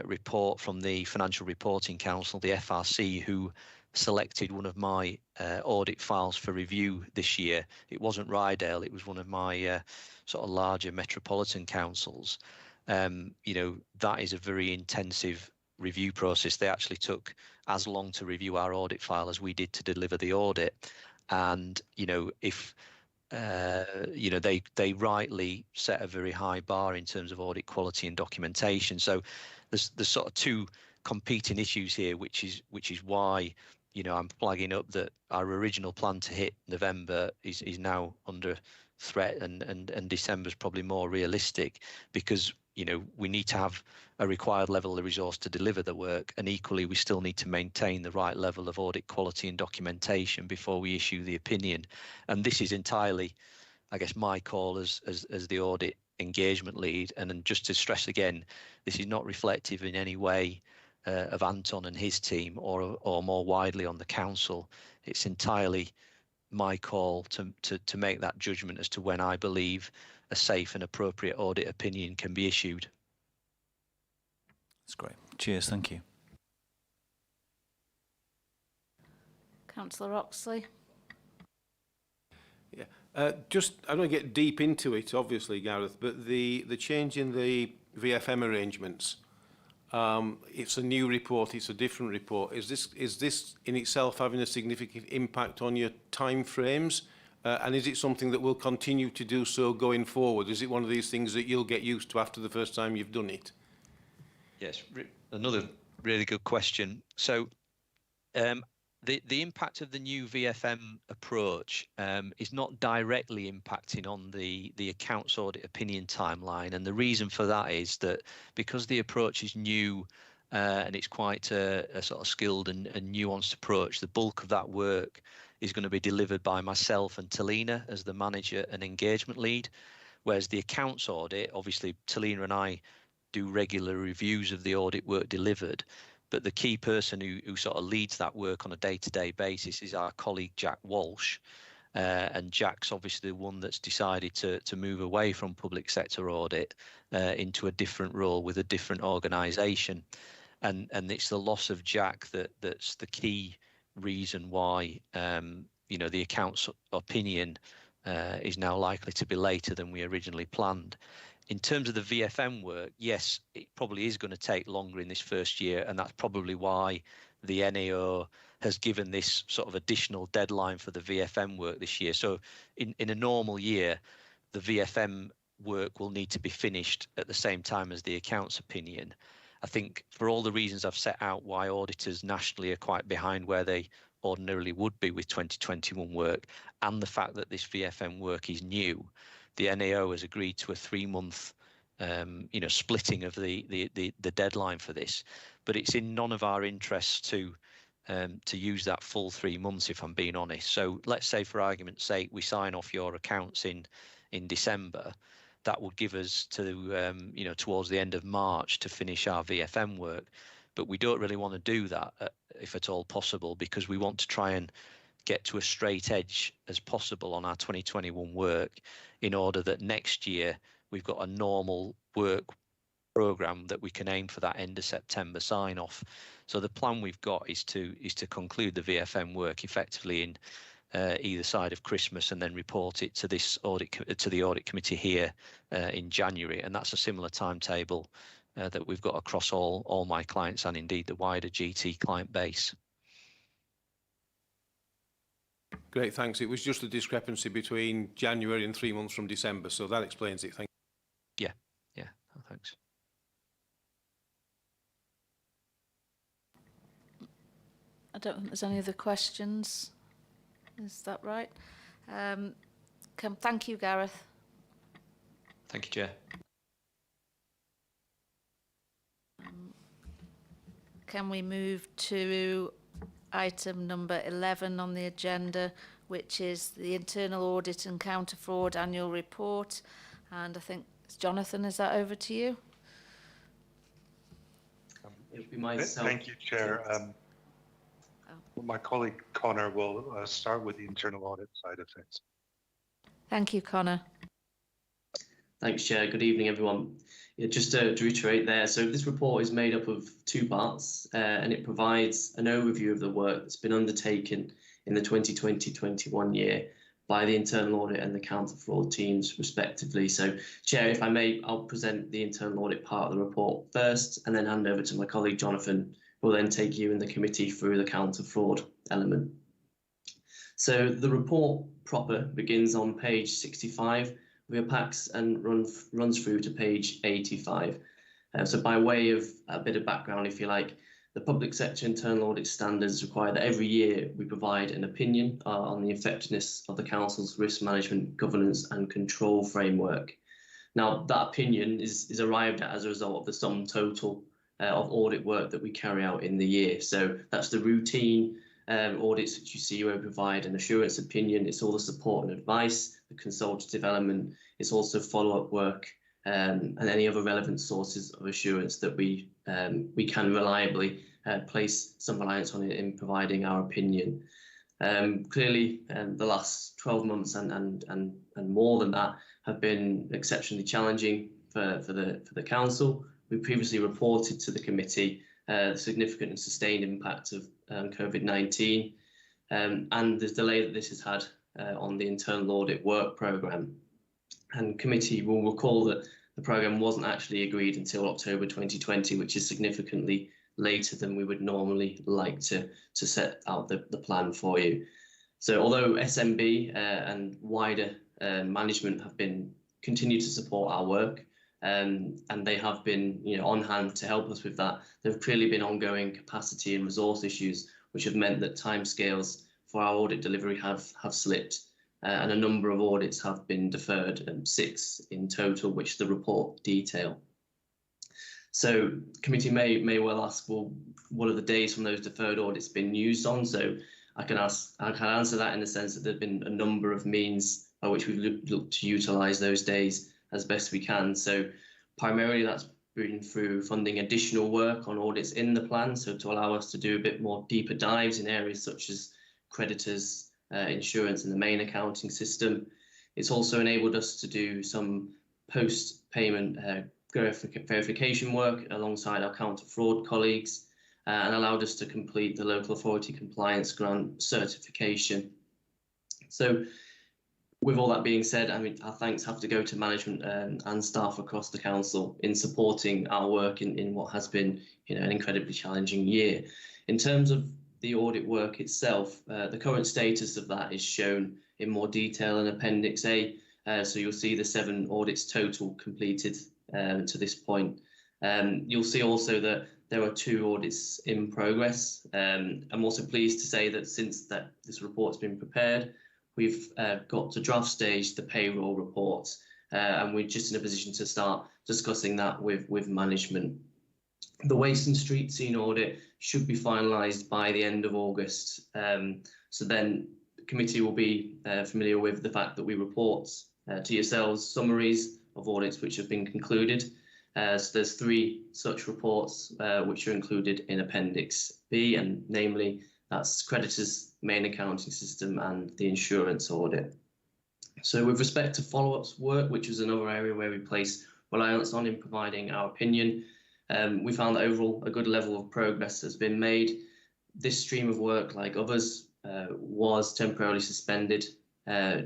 report from the Financial Reporting Council, the FRC, who selected one of my audit files for review this year. It wasn't Rydale, it was one of my sort of larger metropolitan councils. That is a very intensive review process. They actually took as long to review our audit file as we did to deliver the audit. And if they rightly set a very high bar in terms of audit quality and documentation. So there's sort of two competing issues here, which is why I'm flagging up that our original plan to hit November is now under threat, and December's probably more realistic, because we need to have a required level of resource to deliver the work, and equally we still need to maintain the right level of audit quality and documentation before we issue the opinion. And this is entirely, I guess, my call as the audit engagement lead. And then just to stress again, this is not reflective in any way of Anton and his team, or more widely on the council. It's entirely my call to make that judgment as to when I believe a safe and appropriate audit opinion can be issued. That's great. Cheers. Thank you. Councillor Oxley. Yeah. I don't want to get deep into it, obviously, Gareth, but the change in the VFM arrangements, it's a new report, it's a different report. Is this in itself having a significant impact on your time frames? And is it something that will continue to do so going forward? Is it one of these things that you'll get used to after the first time you've done it? Yes, another really good question. So the impact of the new VFM approach is not directly impacting on the accounts audit opinion timeline. And the reason for that is that because the approach is new and it's quite a sort of skilled and nuanced approach, the bulk of that work is going to be delivered by myself and Talina as the manager and engagement lead. Whereas the accounts audit, obviously Talina and I do regular reviews of the audit work delivered, but the key person who sort of leads that work on a day-to-day basis is our colleague Jack Walsh. And Jack's obviously the one that's decided to move away from public sector audit into a different role with a different organisation. And it's the loss of Jack that's the key reason why the accounts opinion is now likely to be later than we originally planned. In terms of the VFM work, yes, it probably is going to take longer in this first year, and that's probably why the NAO has given this sort of additional deadline for the VFM work this year. So in a normal year, the VFM work will need to be finished at the same time as the accounts opinion. I think for all the reasons I've set out why auditors nationally are quite behind where they ordinarily would be with 2021 work, and the fact that this VFM work is new, the NAO has agreed to a 3-month splitting of the deadline for this. But it's in none of our interests to use that full 3 months, if I'm being honest. So let's say, for argument's sake, we sign off your accounts in December. That would give us to towards the end of March to finish our VFM work. But we don't really want to do that, if at all possible, because we want to try and get to a straight edge as possible on our 2021 work, in order that next year we've got a normal work programme that we can aim for that end of September sign off. So the plan we've got is to conclude the VFM work effectively in either side of Christmas, and then report it to this to the audit committee here in January. And that's a similar timetable that we've got across all my clients, and indeed the wider GT client base. Great, thanks. It was just a discrepancy between January and 3 months from December, so that explains it. Thank you. Yeah, oh, thanks. I don't think there's any other questions. Is that right? Thank you, Gareth. Thank you, Chair. Can we move to item number 11 on the agenda, which is the Internal Audit and Counter Fraud Annual Report. And I think, Jonathan, is that over to you? It'll be myself. Thank you, Chair. My colleague Connor will start with the internal audit side of things. Thank you, Connor. Thanks, Chair. Good evening, everyone. Yeah, just to reiterate there, so this report is made up of two parts, and it provides an overview of the work that's been undertaken in the 2020-21 year by the internal audit and the counter fraud teams, respectively. So, Chair, if I may, I'll present the internal audit part of the report first, and then hand over to my colleague Jonathan, who will then take you and the committee through the counter fraud element. So the report proper begins on page 65 of your packs and runs through to page 85. So by way of a bit of background, if you like, the public sector internal audit standards require that every year we provide an opinion on the effectiveness of the council's risk management, governance and control framework. Now, that opinion is arrived at as a result of the sum total of audit work that we carry out in the year. So that's the routine audits that you see where we provide an assurance opinion. It's all the support and advice, the consultative element. It's also follow-up work and any other relevant sources of assurance that we can reliably place some reliance on in providing our opinion. Clearly, the last 12 months and more than that have been exceptionally challenging for the council. We previously reported to the committee the significant and sustained impact of COVID-19 and the delay that this has had on the internal audit work programme. And committee will recall that the programme wasn't actually agreed until October 2020, which is significantly later than we would normally like to set out the plan for you. So although SMB and wider management have continued to support our work, and they have been on hand to help us with that, there have clearly been ongoing capacity and resource issues which have meant that timescales for our audit delivery have slipped, and a number of audits have been deferred, 6 in total, which the report detail. So committee may well ask, well, what are the days from those deferred audits been used on? So I can answer that in the sense that there have been a number of means by which we've looked to utilise those days as best we can. So primarily that's been through funding additional work on audits in the plan, so to allow us to do a bit more deeper dives in areas such as creditors, insurance and the main accounting system. It's also enabled us to do some post-payment verification work alongside our counter fraud colleagues, and allowed us to complete the local authority compliance grant certification. So with all that being said, I mean, our thanks have to go to management and staff across the council in supporting our work in what has been, an incredibly challenging year. In terms of the audit work itself, the current status of that is shown in more detail in Appendix A. So you'll see the 7 audits total completed to this point. You'll see also that there are 2 audits in progress. I'm also pleased to say that since this report's been prepared, we've got to draft stage the payroll reports, and we're just in a position to start discussing that with management. The Waste and Street Scene audit should be finalised by the end of August. So then the committee will be familiar with the fact that we report to yourselves summaries of audits which have been concluded. So there's 3 such reports which are included in Appendix B, and namely that's creditors, main accounting system and the insurance audit. So with respect to follow-ups work, which is another area where we place reliance on in providing our opinion, we found that overall a good level of progress has been made. This stream of work, like others, was temporarily suspended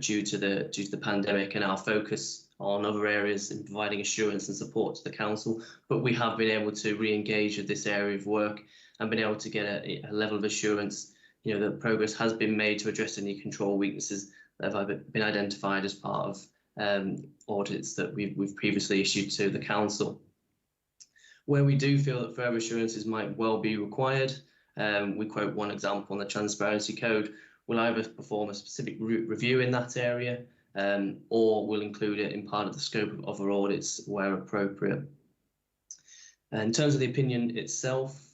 due to the pandemic and our focus on other areas in providing assurance and support to the council. But we have been able to re-engage with this area of work and been able to get a level of assurance, that progress has been made to address any control weaknesses that have been identified as part of audits that we've previously issued to the council. Where we do feel that further assurances might well be required, we quote one example on the Transparency Code. We'll either perform a specific review in that area, or we'll include it in part of the scope of other audits where appropriate. In terms of the opinion itself,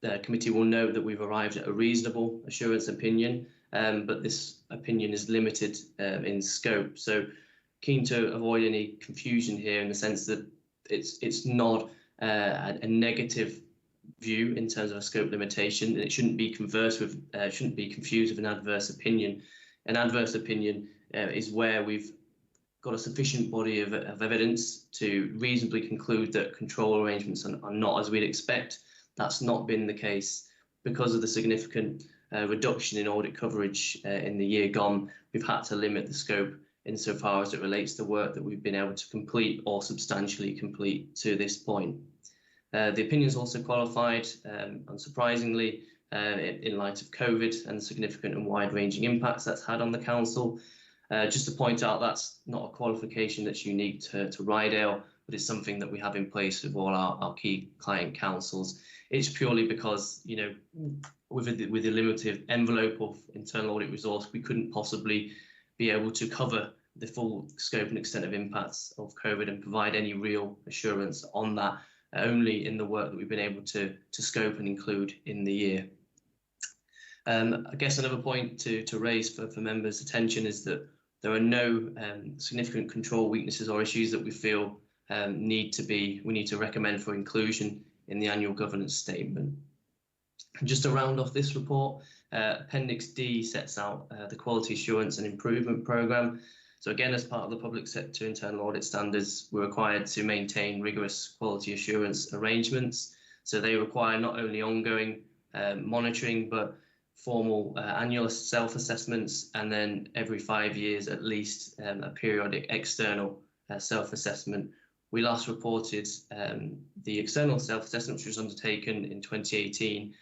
the committee will note that we've arrived at a reasonable assurance opinion, but this opinion is limited in scope. So keen to avoid any confusion here in the sense that it's not a negative view in terms of a scope limitation, and it shouldn't be confused with an adverse opinion. An adverse opinion is where we've got a sufficient body of evidence to reasonably conclude that control arrangements are not as we'd expect. That's not been the case because of the significant reduction in audit coverage in the year gone. We've had to limit the scope insofar as it relates to work that we've been able to complete or substantially complete to this point. The opinion is also qualified, unsurprisingly, in light of COVID and the significant and wide-ranging impacts that's had on the council. Just to point out, that's not a qualification that's unique to Rydale, but it's something that we have in place with all our key client councils. It's purely because, you know, with the limited envelope of internal audit resource, we couldn't possibly be able to cover the full scope and extent of impacts of COVID and provide any real assurance on that, only in the work that we've been able to scope and include in the year. I guess another point to raise for members' attention is that there are no significant control weaknesses or issues that we feel we need to recommend for inclusion in the annual governance statement. And just to round off this report, Appendix D sets out the Quality Assurance and Improvement Programme. So again, as part of the public sector internal audit standards, we're required to maintain rigorous quality assurance arrangements. So they require not only ongoing monitoring, but formal annual self-assessments, and then every 5 years at least a periodic external self-assessment. We last reported the external self-assessment, which was undertaken in 2018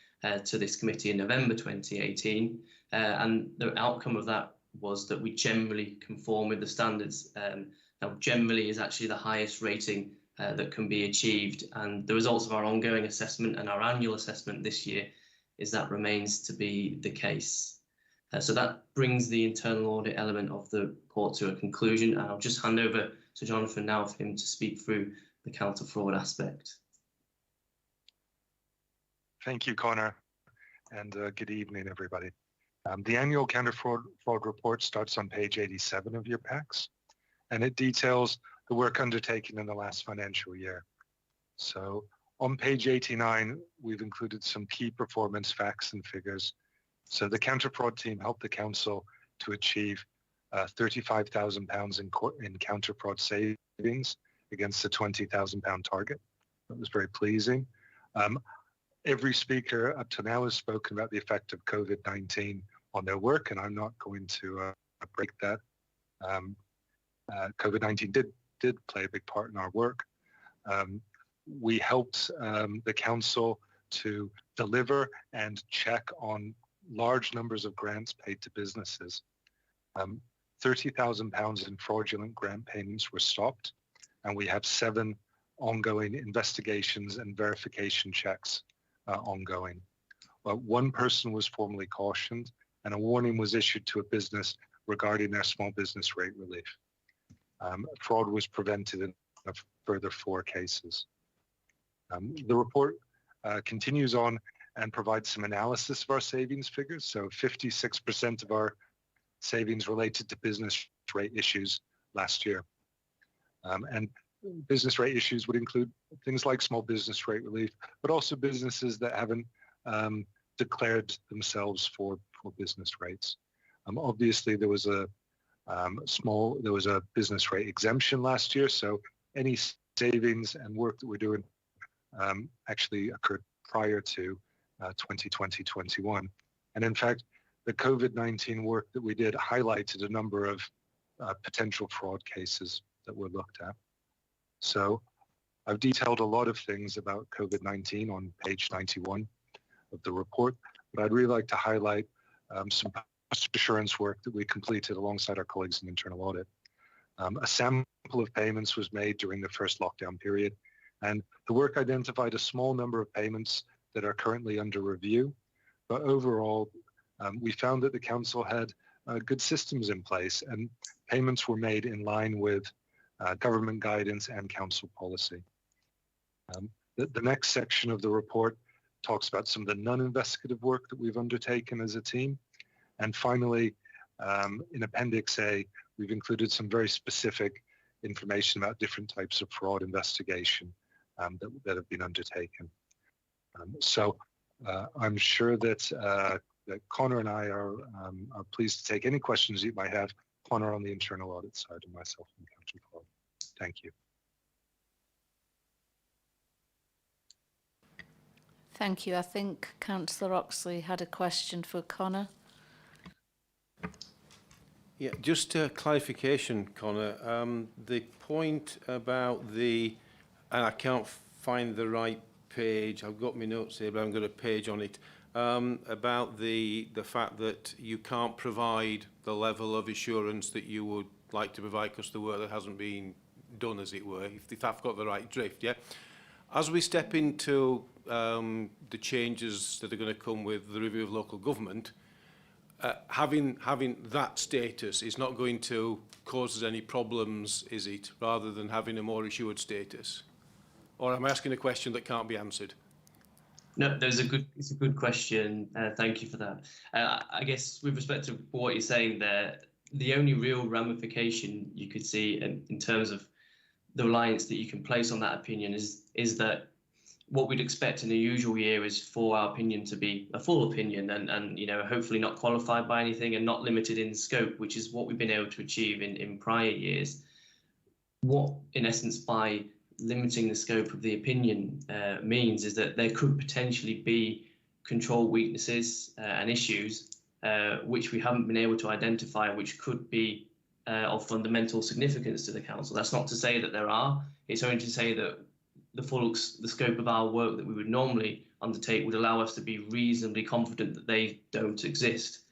to this committee in November 2018, and the outcome of that was that we generally conform with the standards. Now, generally is actually the highest rating that can be achieved, and the results of our ongoing assessment and our annual assessment this year is that remains to be the case. So that brings the internal audit element of the report to a conclusion, and I'll just hand over to Jonathan now for him to speak through the counter fraud aspect. Thank you, Connor, and good evening, everybody. The annual counter fraud report starts on page 87 of your packs, and it details the work undertaken in the last financial year. So on page 89, we've included some key performance facts and figures. So the counter fraud team helped the council to achieve £35,000 in counter fraud savings against the £20,000 target. That was very pleasing. Every speaker up to now has spoken about the effect of COVID-19 on their work, and I'm not going to break that. COVID-19 did play a big part in our work. We helped the council to deliver and check on large numbers of grants paid to businesses. £30,000 in fraudulent grant payments were stopped, and we have 7 ongoing investigations and verification checks ongoing. One person was formally cautioned, and a warning was issued to a business regarding their small business rate relief. Fraud was prevented in a further 4 cases. The report continues on and provides some analysis of our savings figures. So 56% of our savings related to business rate issues last year. And business rate issues would include things like small business rate relief, but also businesses that haven't declared themselves for business rates. Obviously, there was a business rate exemption last year, so any savings and work that we're doing actually occurred prior to 2020-21. And in fact, the COVID-19 work that we did highlighted a number of potential fraud cases that were looked at. So I've detailed a lot of things about COVID-19 on page 91 of the report, but I'd really like to highlight some assurance work that we completed alongside our colleagues in internal audit. A sample of payments was made during the first lockdown period, and the work identified a small number of payments that are currently under review. But overall, we found that the council had good systems in place, and payments were made in line with government guidance and council policy. The next section of the report talks about some of the non-investigative work that we've undertaken as a team. And finally, in Appendix A, we've included some very specific information about different types of fraud investigation that have been undertaken. So I'm sure that Connor and I are pleased to take any questions you might have. Connor on the internal audit side and myself on the counter fraud. Thank you. Thank you. I think Councillor Oxley had a question for Connor. Yeah, just a clarification, Connor. The point about the, and I can't find the right page. I've got my notes here, but I haven't got a page on it. About the fact that you can't provide the level of assurance that you would like to provide because the work that hasn't been done, as it were, if I've got the right drift, yeah? As we step into the changes that are going to come with the review of local government, having that status is not going to cause us any problems, is it, rather than having a more assured status? Or am I asking a question that can't be answered? No, it's a good question. Thank you for that. I guess with respect to what you're saying there, the only real ramification you could see in terms of the reliance that you can place on that opinion is that what we'd expect in a usual year is for our opinion to be a full opinion and you know, hopefully not qualified by anything and not limited in scope, which is what we've been able to achieve in prior years. What, in essence, by limiting the scope of the opinion means is that there could potentially be control weaknesses and issues which we haven't been able to identify, which could be of fundamental significance to the council. That's not to say that there are. It's only to say that the scope of our work that we would normally undertake would allow us to be reasonably confident that they don't exist.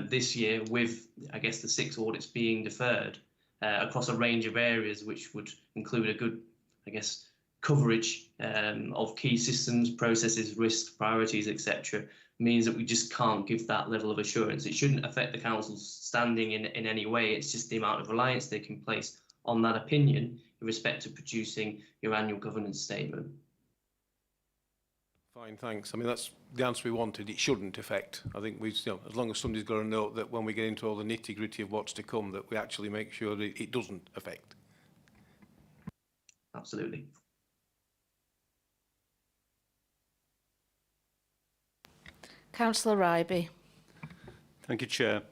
This year, with, I guess, the 6 audits being deferred across a range of areas, which would include a good, I guess, coverage of key systems, processes, risks, priorities, etc., means that we just can't give that level of assurance. It shouldn't affect the council's standing in any way. It's just the amount of reliance they can place on that opinion in respect to producing your annual governance statement. Fine, thanks. I mean, that's the answer we wanted. It shouldn't affect. I think we, you know, as long as somebody's got to note that when we get into all the nitty-gritty of what's to come, that we actually make sure that it doesn't affect. Absolutely. Councillor Ryby. Thank you, Chair.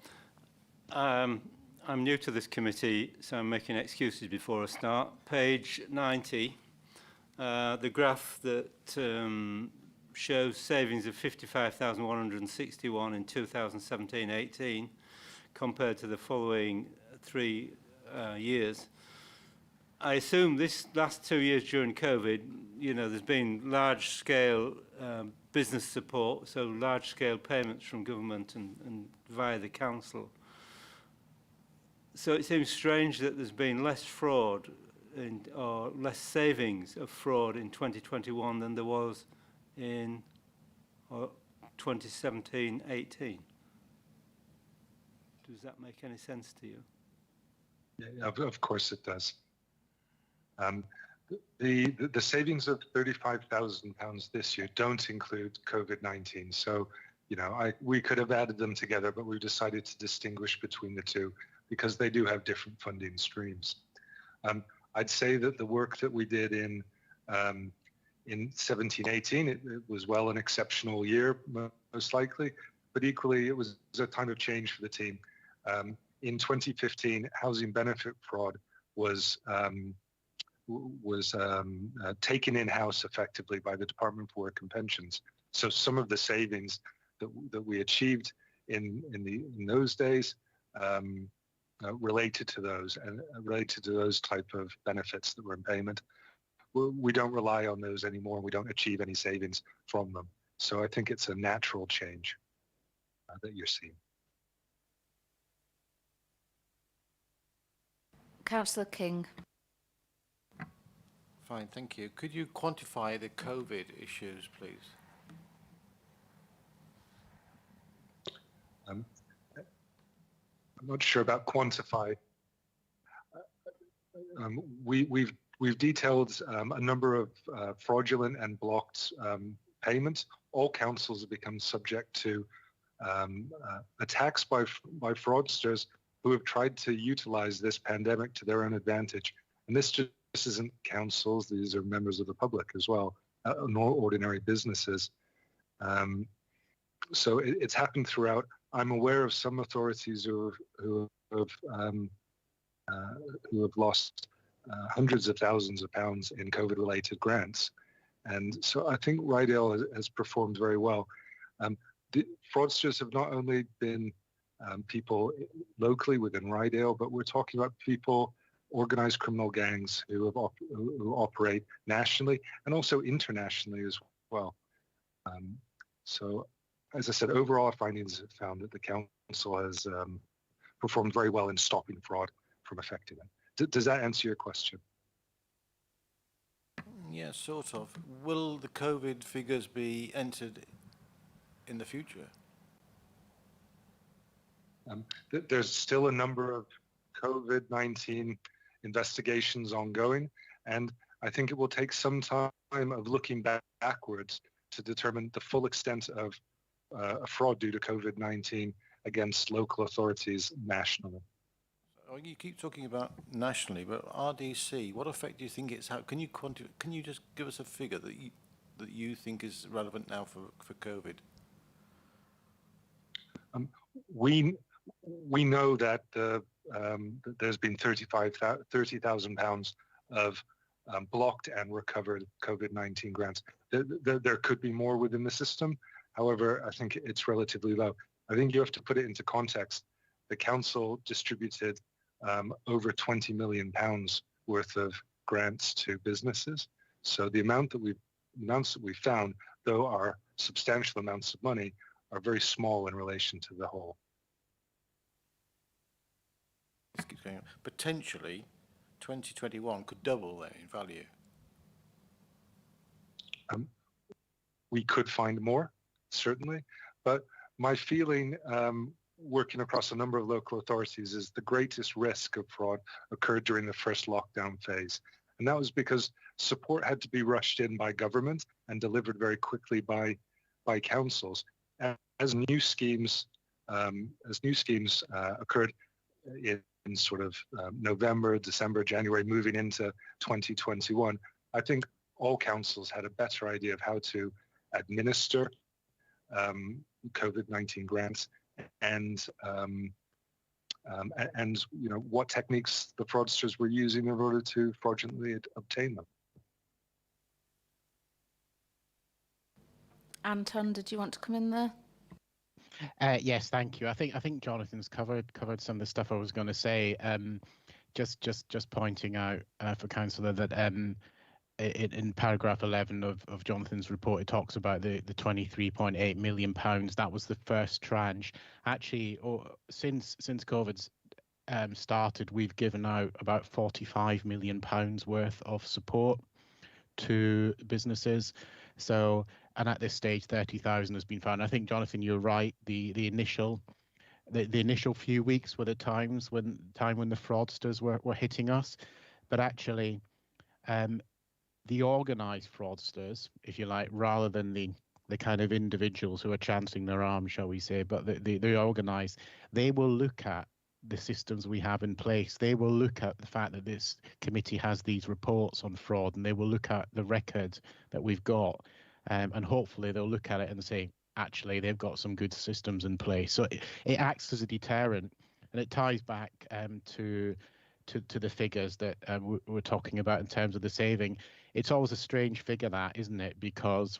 I'm new to this committee, so I'm making excuses before I start. Page 90, the graph that shows savings of 55,161 in 2017-18 compared to the following 3 years. I assume this last 2 years during COVID, you know, there's been large-scale business support, so large-scale payments from government and via the council. So it seems strange that there's been less fraud or less savings of fraud in 2021 than there was in 2017-18. Does that make any sense to you? Yeah, of course it does. The savings of £35,000 this year don't include COVID-19. So, you know, we could have added them together, but we decided to distinguish between the two because they do have different funding streams. I'd say that the work that we did in 17-18, it was well an exceptional year, most likely, but equally it was a time of change for the team. In 2015, housing benefit fraud was taken in-house effectively by the Department for Work and Pensions. So some of the savings that we achieved in those days related to those and related to those type of benefits that were in payment. We don't rely on those anymore. We don't achieve any savings from them. So I think it's a natural change that you're seeing. Councillor King. Fine, thank you. Could you quantify the COVID issues, please? I'm not sure about quantify. We've detailed a number of fraudulent and blocked payments, all councils have become subject to attacks by fraudsters who have tried to utilize this pandemic to their own advantage. And this just isn't councils, these are members of the public as well, nor ordinary businesses. So it's happened throughout. I'm aware of some authorities who have lost hundreds of thousands of pounds in COVID-related grants. And so I think Rydale has performed very well. The fraudsters have not only been people locally within Rydale, but we're talking about people, organized criminal gangs who operate nationally and also internationally as well. So, as I said, overall findings have found that the council has performed very well in stopping fraud from affecting them. Does that answer your question? Yeah, sort of. Will the COVID figures be entered in the future? There's still a number of COVID-19 investigations ongoing, and I think it will take some time of looking backwards to determine the full extent of a fraud due to COVID-19 against local authorities nationally. You keep talking about nationally, but RDC, what effect do you think it's had? Can you just give us a figure that you think is relevant now for COVID? We know that there's been £30,000 of blocked and recovered COVID-19 grants. There could be more within the system. However, I think it's relatively low. I think you have to put it into context. The council distributed over £20 million worth of grants to businesses. So the amounts that we've found, though are substantial amounts of money, are very small in relation to the whole. This keeps going on. Potentially, 2021 could double then in value. We could find more, certainly, but my feeling working across a number of local authorities is the greatest risk of fraud occurred during the first lockdown phase. And that was because support had to be rushed in by government and delivered very quickly by councils. As new schemes occurred in sort of November, December, January, moving into 2021, I think all councils had a better idea of how to administer COVID-19 grants and what techniques the fraudsters were using in order to fraudulently obtain them. Anton, did you want to come in there? Yes, thank you. I think Jonathan's covered some of the stuff I was going to say. Just pointing out for Councillor that in paragraph 11 of Jonathan's report, it talks about the £23.8 million. That was the first tranche. Actually, since COVID's started, we've given out about £45 million worth of support to businesses. So, and at this stage, 30,000 has been found. I think, Jonathan, you're right. The initial few weeks were the time when the fraudsters were hitting us, but actually, the organised fraudsters, if you like, rather than the kind of individuals who are chancing their arm, shall we say, but the organised, they will look at the systems we have in place. They will look at the fact that this committee has these reports on fraud, and they will look at the record that we've got, and hopefully they'll look at it and say, actually, they've got some good systems in place. So it acts as a deterrent, and it ties back to the figures that we're talking about in terms of the saving. It's always a strange figure, that, isn't it? Because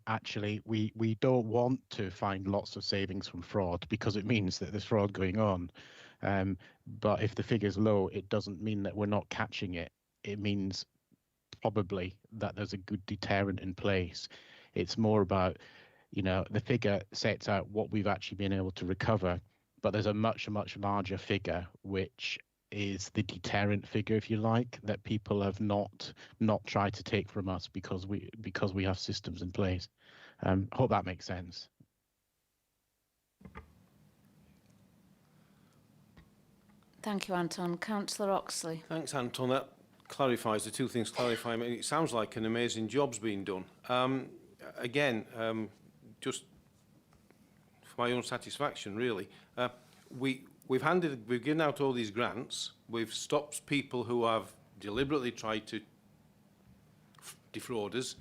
actually, we don't want to find lots of savings from fraud because it means that there's fraud going on. But if the figure's low, it doesn't mean that we're not catching it. It means probably that there's a good deterrent in place. It's more about, the figure sets out what we've actually been able to recover, but there's a much larger figure, which is the deterrent figure, if you like, that people have not tried to take from us because we have systems in place. Hope that makes sense. Thank you, Anton. Councillor Oxley. Thanks, Anton. That clarifies the two things. I mean, it sounds like an amazing job's been done. again, just for my own satisfaction, really, we've given out all these grants. We've stopped people who have deliberately tried to defraud us,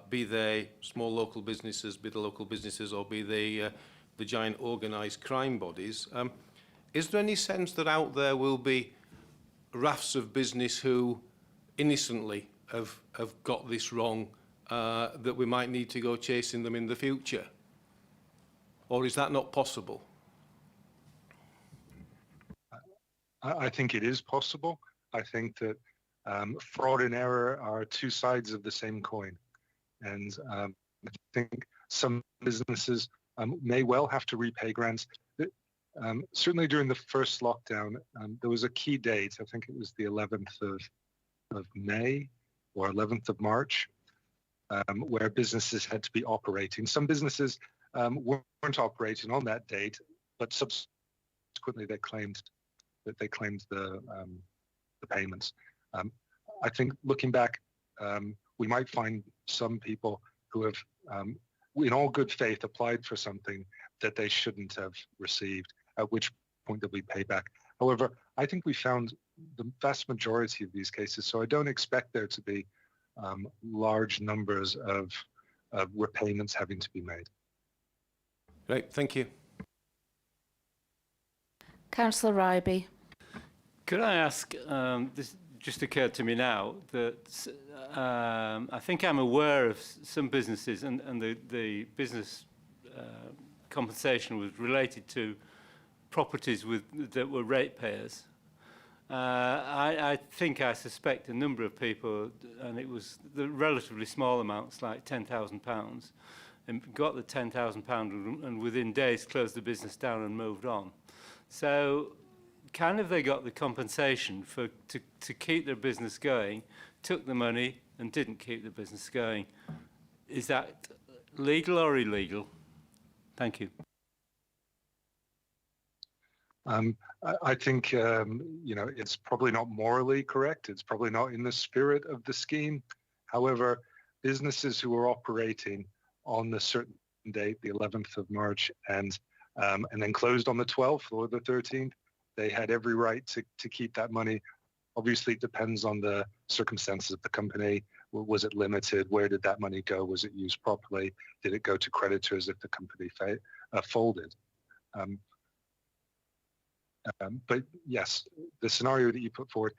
be they small local businesses, or be they the giant organised crime bodies. Is there any sense that out there will be rafts of business who innocently have got this wrong, that we might need to go chasing them in the future? Or is that not possible? I think it is possible. I think that fraud and error are two sides of the same coin. And I think some businesses may well have to repay grants. Certainly during the first lockdown, there was a key date, I think it was the 11th of May or 11th of March, where businesses had to be operating. Some businesses weren't operating on that date, but subsequently they claimed the payments. I think looking back, we might find some people who have, in all good faith, applied for something that they shouldn't have received, at which point they'll be paid back. However, I think we found the vast majority of these cases, so I don't expect there to be large numbers of repayments having to be made. Great, thank you. Councillor Ryby. Could I ask, this just occurred to me now, that I think I'm aware of some businesses, and the business compensation was related to properties that were ratepayers. I suspect a number of people, and it was the relatively small amounts, like £10,000, and got the £10,000 and within days closed the business down and moved on. So kind of they got the compensation to keep their business going, took the money and didn't keep the business going. Is that legal or illegal? Thank you. I think it's probably not morally correct. It's probably not in the spirit of the scheme. However, businesses who are operating on the certain date, the 11th of March, and then closed on the 12th or the 13th, they had every right to keep that money. Obviously, it depends on the circumstances of the company. Was it limited? Where did that money go? Was it used properly? Did it go to creditors if the company folded? But yes, the scenario that you put forward,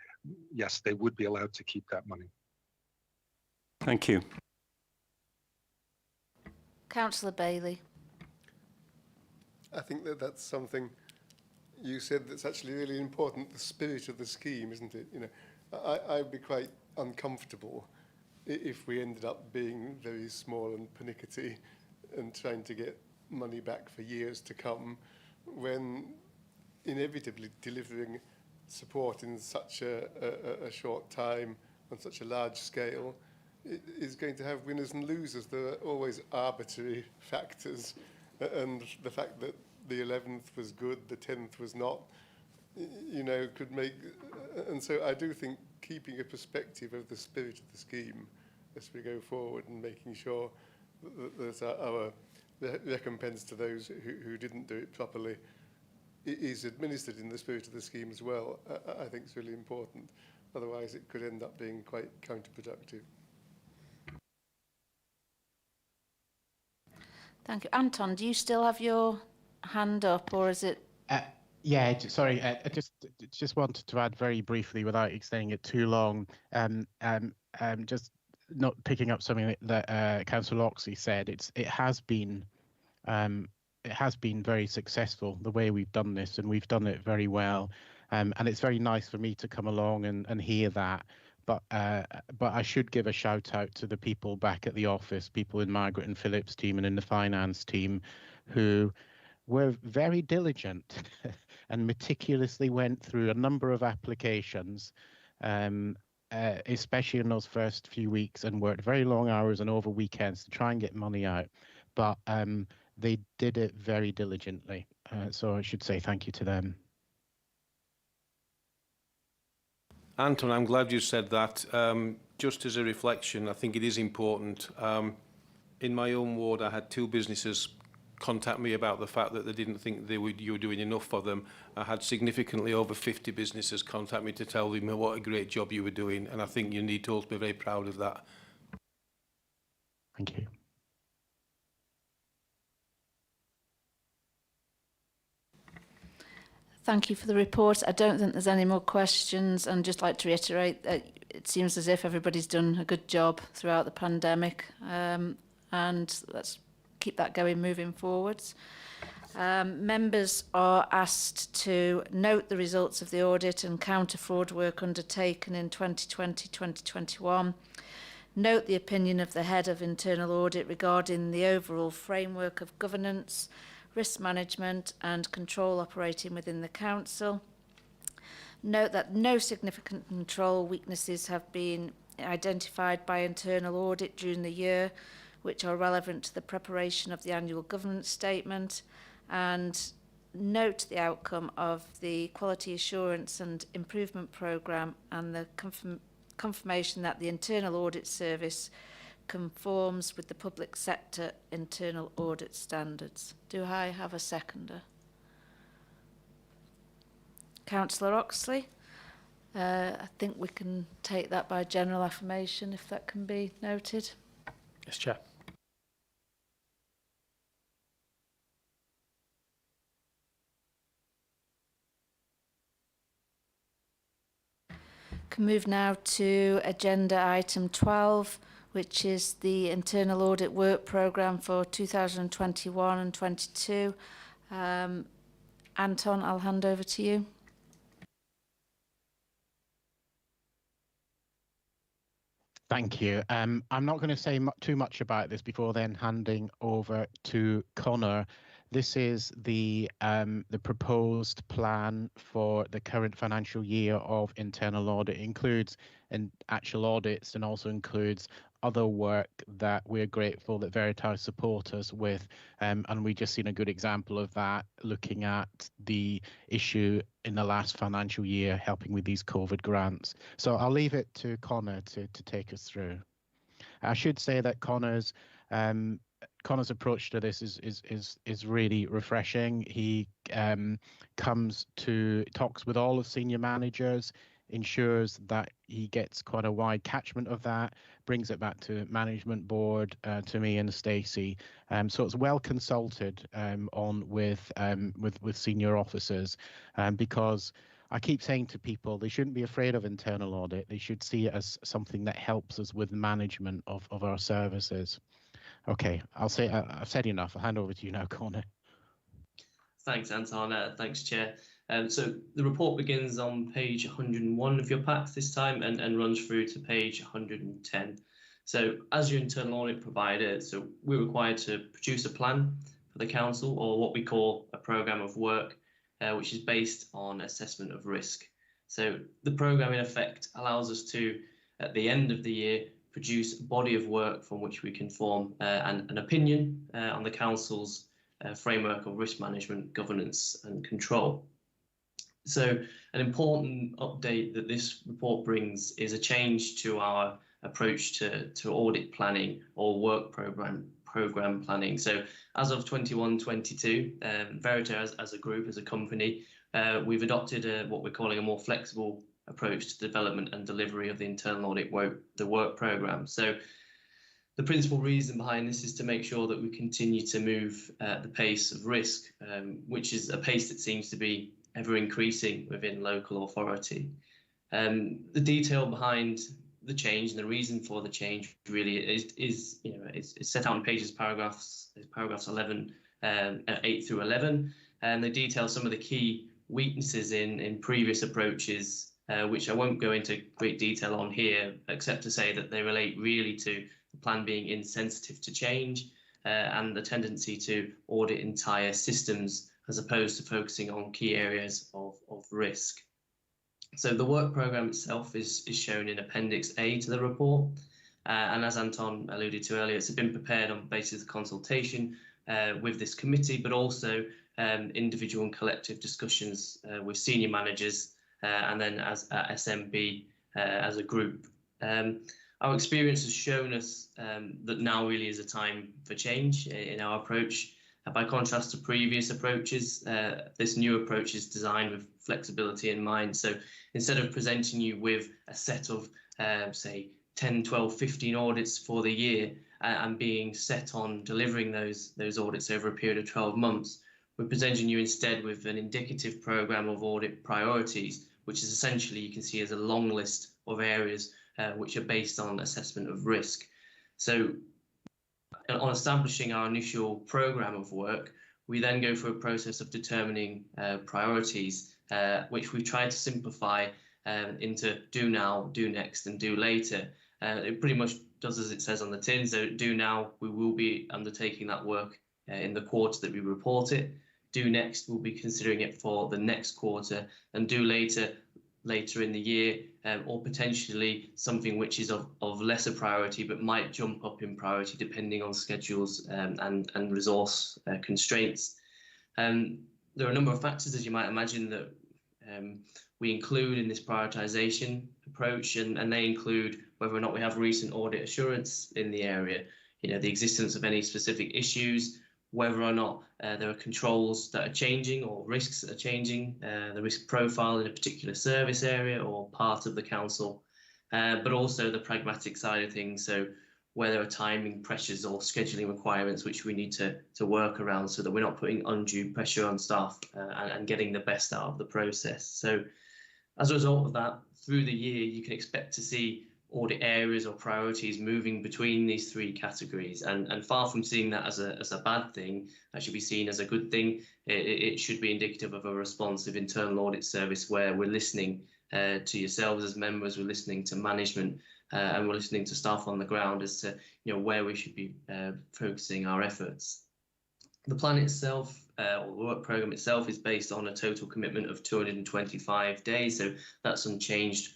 yes, they would be allowed to keep that money. Thank you. Councillor Bailey. I think that's something you said that's actually really important, the spirit of the scheme, isn't it? I'd be quite uncomfortable if we ended up being very small and pernickety and trying to get money back for years to come, when inevitably delivering support in such a short time on such a large scale is going to have winners and losers. There are always arbitrary factors, and the fact that the 11th was good, the 10th was not, could make... And so I do think keeping a perspective of the spirit of the scheme as we go forward and making sure that there's our recompense to those who didn't do it properly is administered in the spirit of the scheme as well, I think is really important. Otherwise, it could end up being quite counterproductive. Thank you. Anton, do you still have your hand up, or is it... Yeah, sorry, I just wanted to add very briefly, without extending it too long, just not picking up something that Councillor Loxley said. It has been very successful, the way we've done this, and we've done it very well. And it's very nice for me to come along and hear that. But I should give a shout out to the people back at the office, people in Margaret and Philip's team and in the finance team, who were very diligent and meticulously went through a number of applications, especially in those first few weeks, and worked very long hours and over weekends to try and get money out. But they did it very diligently. So I should say thank you to them. Anton, I'm glad you said that. Just as a reflection, I think it is important. in my own ward, I had 2 businesses contact me about the fact that they didn't think you were doing enough for them. I had significantly over 50 businesses contact me to tell them what a great job you were doing, and I think you need to also be very proud of that. Thank you. Thank you for the report. I don't think there's any more questions, and just like to reiterate that it seems as if everybody's done a good job throughout the pandemic, and let's keep that going moving forwards. Members are asked to note the results of the audit and counter fraud work undertaken in 2020-2021, note the opinion of the head of internal audit regarding the overall framework of governance, risk management and control operating within the council. Note that no significant control weaknesses have been identified by internal audit during the year, which are relevant to the preparation of the annual governance statement, and note the outcome of the quality assurance and improvement programme and the confirmation that the internal audit service conforms with the public sector internal audit standards. Do I have a seconder? Councillor Oxley? I think we can take that by general affirmation if that can be noted. Yes, Chair. Can move now to agenda item 12, which is the internal audit work programme for 2021 and 22. Anton, I'll hand over to you. Thank you. I'm not going to say too much about this before then handing over to Connor. This is the proposed plan for the current financial year of internal audit. It includes actual audits and also includes other work that we're grateful that Veritas support us with, and we just seen a good example of that looking at the issue in the last financial year helping with these COVID grants. So I'll leave it to Connor to take us through. I should say that Connor's approach to this is really refreshing. He talks with all of senior managers, ensures that he gets quite a wide catchment of that, brings it back to management board, to me and Stacey. So it's well consulted on with senior officers, because I keep saying to people they shouldn't be afraid of internal audit. They should see it as something that helps us with management of our services. Okay, I've said enough. I'll hand over to you now, Connor. Thanks, Anton. Thanks, Chair. So the report begins on page 101 of your pack this time and runs through to page 110. So as your internal audit provider, so we're required to produce a plan for the council, or what we call a programme of work, which is based on assessment of risk. So the programme in effect allows us to, at the end of the year, produce a body of work from which we can form an opinion on the council's framework of risk management, governance and control. So an important update that this report brings is a change to our approach to audit planning or work program planning. So as of 21-22, Veritas as a group, as a company, we've adopted what we're calling a more flexible approach to development and delivery of the internal audit work program. So the principal reason behind this is to make sure that we continue to move at the pace of risk, which is a pace that seems to be ever increasing within local authority. The detail behind the change and the reason for the change really is set out in paragraphs 11, 8 through 11, and they detail some of the key weaknesses in previous approaches, which I won't go into great detail on here, except to say that they relate really to the plan being insensitive to change and the tendency to audit entire systems as opposed to focusing on key areas of risk. So the work programme itself is shown in Appendix A to the report. And as Anton alluded to earlier, it's been prepared on the basis of consultation with this committee, but also individual and collective discussions with senior managers and then as SMB as a group. Our experience has shown us that now really is a time for change in our approach. By contrast to previous approaches, this new approach is designed with flexibility in mind. So instead of presenting you with a set of, say, 10, 12, 15 audits for the year and being set on delivering those audits over a period of 12 months, we're presenting you instead with an indicative programme of audit priorities, which is essentially, you can see, as a long list of areas which are based on assessment of risk. So on establishing our initial programme of work, we then go through a process of determining priorities, which we try to simplify into do now, do next, and do later. It pretty much does as it says on the tin. So do now, we will be undertaking that work in the quarter that we report it. Do next, we'll be considering it for the next quarter, and do later in the year, or potentially something which is of lesser priority but might jump up in priority depending on schedules and resource constraints. There are a number of factors, as you might imagine, that we include in this prioritisation approach, and they include whether or not we have recent audit assurance in the area, the existence of any specific issues, whether or not there are controls that are changing or risks that are changing, the risk profile in a particular service area or part of the council, but also the pragmatic side of things. So where there are timing pressures or scheduling requirements which we need to work around so that we're not putting undue pressure on staff and getting the best out of the process. So as a result of that, through the year, you can expect to see audit areas or priorities moving between these three categories, and far from seeing that as a bad thing, that should be seen as a good thing. It should be indicative of a responsive internal audit service where we're listening to yourselves as members, we're listening to management, and we're listening to staff on the ground as to where we should be focusing our efforts. The plan itself, or the work programme itself, is based on a total commitment of 225 days, so that's unchanged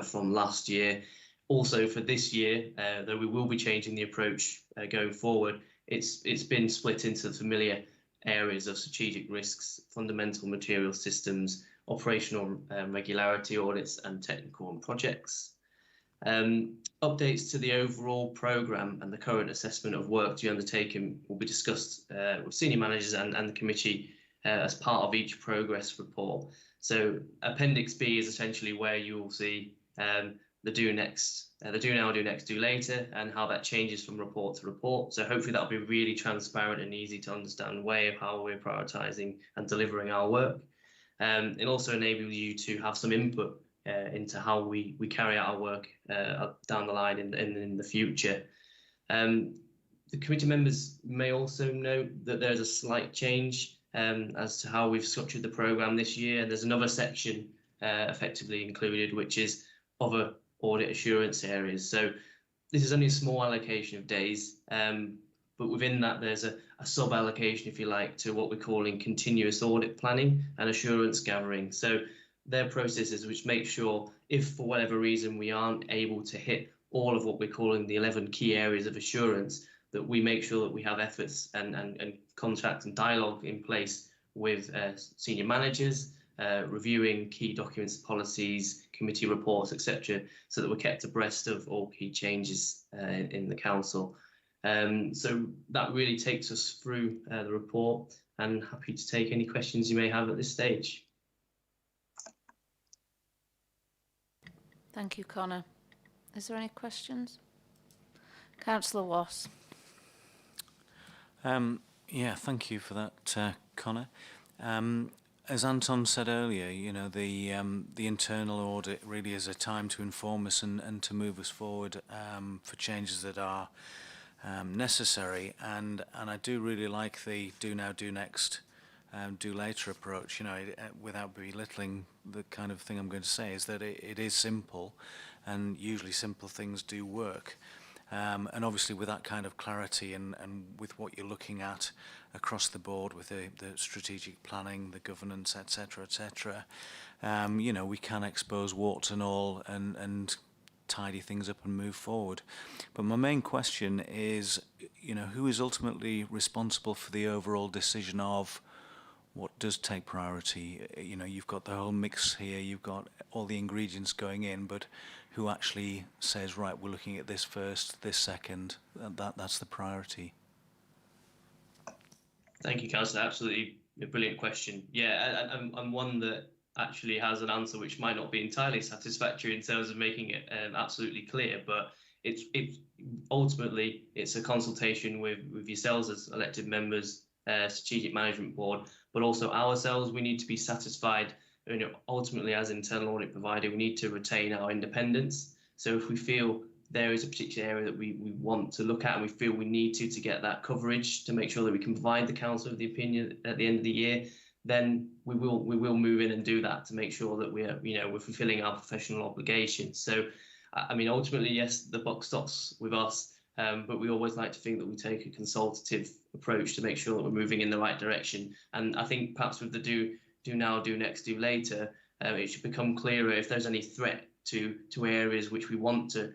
from last year. Also for this year, though we will be changing the approach going forward, it's been split into familiar areas of strategic risks, fundamental material systems, operational regularity audits, and technical and projects. Updates to the overall programme and the current assessment of work to be undertaken will be discussed with senior managers and the committee as part of each progress report. So Appendix B is essentially where you will see the do now, do next, do later, and how that changes from report to report. So hopefully that'll be really transparent and easy to understand way of how we're prioritising and delivering our work. It also enables you to have some input into how we carry out our work down the line in the future. The committee members may also note that there's a slight change as to how we've structured the programme this year. There's another section effectively included, which is other audit assurance areas. So this is only a small allocation of days, but within that there's a sub-allocation, if you like, to what we're calling continuous audit planning and assurance gathering. So they're processes which make sure if for whatever reason we aren't able to hit all of what we're calling the 11 key areas of assurance, that we make sure that we have efforts and contact and dialogue in place with senior managers, reviewing key documents, policies, committee reports, etc., so that we're kept abreast of all key changes in the council. So that really takes us through the report, and happy to take any questions you may have at this stage. Thank you, Connor. Is there any questions? Councillor Wass. Yeah, thank you for that, Connor. As Anton said earlier, the internal audit really is a time to inform us and to move us forward for changes that are necessary. And I do really like the do now, do next, do later approach. Without belittling the kind of thing I'm going to say, is that it is simple, and usually simple things do work. And obviously with that kind of clarity and with what you're looking at across the board with the strategic planning, the governance, etc., we can expose warts and all and tidy things up and move forward. But my main question is, who is ultimately responsible for the overall decision of what does take priority? You know, you've got the whole mix here, you've got all the ingredients going in, but who actually says, right, we're looking at this first, this second, that's the priority? Thank you, Councillor. Absolutely a brilliant question. Yeah, and one that actually has an answer which might not be entirely satisfactory in terms of making it absolutely clear, but it's ultimately it's a consultation with yourselves as elected members, Strategic Management Board, but also ourselves. We need to be satisfied. You know, ultimately, as internal audit provider, we need to retain our independence. So if we feel there is a particular area that we want to look at and we feel we need to get that coverage to make sure that we can provide the council with the opinion at the end of the year, then we will move in and do that to make sure that we're fulfilling our professional obligations. So, I mean, ultimately, yes, the buck stops with us, but we always like to think that we take a consultative approach to make sure that we're moving in the right direction. And I think perhaps with the do now, do next, do later, it should become clearer if there's any threat to areas which we want to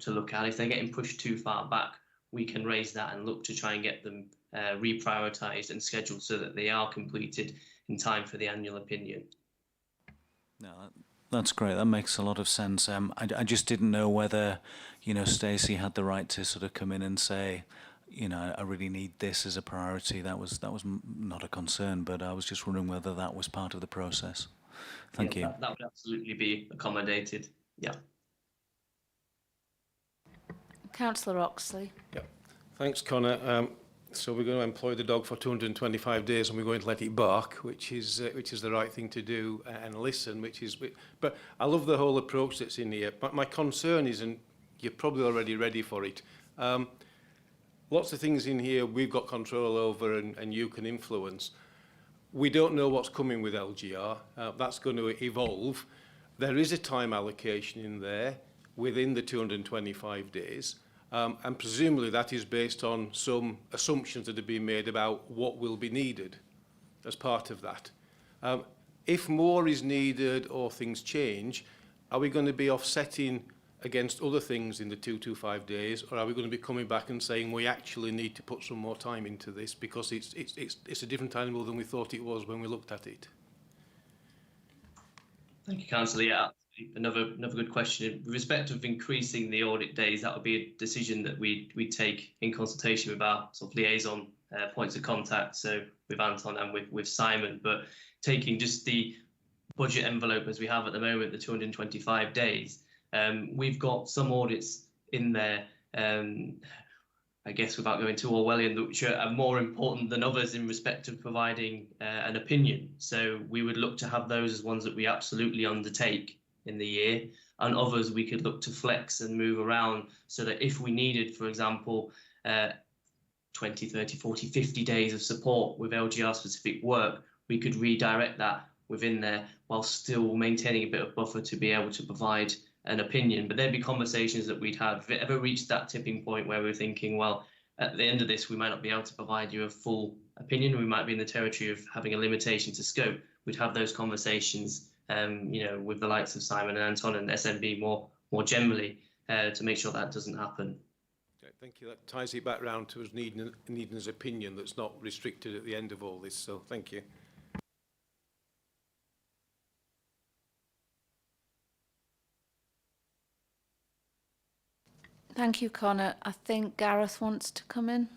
look at. If they're getting pushed too far back, we can raise that and look to try and get them reprioritised and scheduled so that they are completed in time for the annual opinion. No, that's great. That makes a lot of sense. I just didn't know whether, you know, Stacey had the right to sort of come in and say, you know, I really need this as a priority. That was not a concern, but I was just wondering whether that was part of the process. Thank you. That would absolutely be accommodated. Yeah. Councillor Oxley. Yeah. Thanks, Connor. So we're going to employ the dog for 225 days and we're going to let it bark, which is the right thing to do, and listen, but I love the whole approach that's in here. But my concern is, and you're probably already ready for it, lots of things in here we've got control over and you can influence. We don't know what's coming with LGR. That's going to evolve. There is a time allocation in there within the 225 days. And presumably that is based on some assumptions that have been made about what will be needed as part of that. If more is needed or things change, are we going to be offsetting against other things in the 225 days, or are we going to be coming back and saying we actually need to put some more time into this because it's a different animal than we thought it was when we looked at it? Thank you, Councillor. Yeah, another good question. With respect of increasing the audit days, that would be a decision that we take in consultation with our sort of liaison points of contact, so with Anton and with Simon. But taking just the budget envelope as we have at the moment, the 225 days, we've got some audits in there, I guess without going too Orwellian, which are more important than others in respect of providing an opinion. So we would look to have those as ones that we absolutely undertake in the year, and others we could look to flex and move around so that if we needed, for example, 20, 30, 40, 50 days of support with LGR specific work, we could redirect that within there while still maintaining a bit of buffer to be able to provide an opinion. But there'd be conversations that we'd have. If it ever reached that tipping point where we're thinking, well, at the end of this, we might not be able to provide you a full opinion, we might be in the territory of having a limitation to scope, we'd have those conversations with the likes of Simon and Anton and SNB more generally to make sure that doesn't happen. Okay, thank you. That ties it back round to us needing his opinion that's not restricted at the end of all this. So thank you. Thank you, Connor. I think Gareth wants to come in.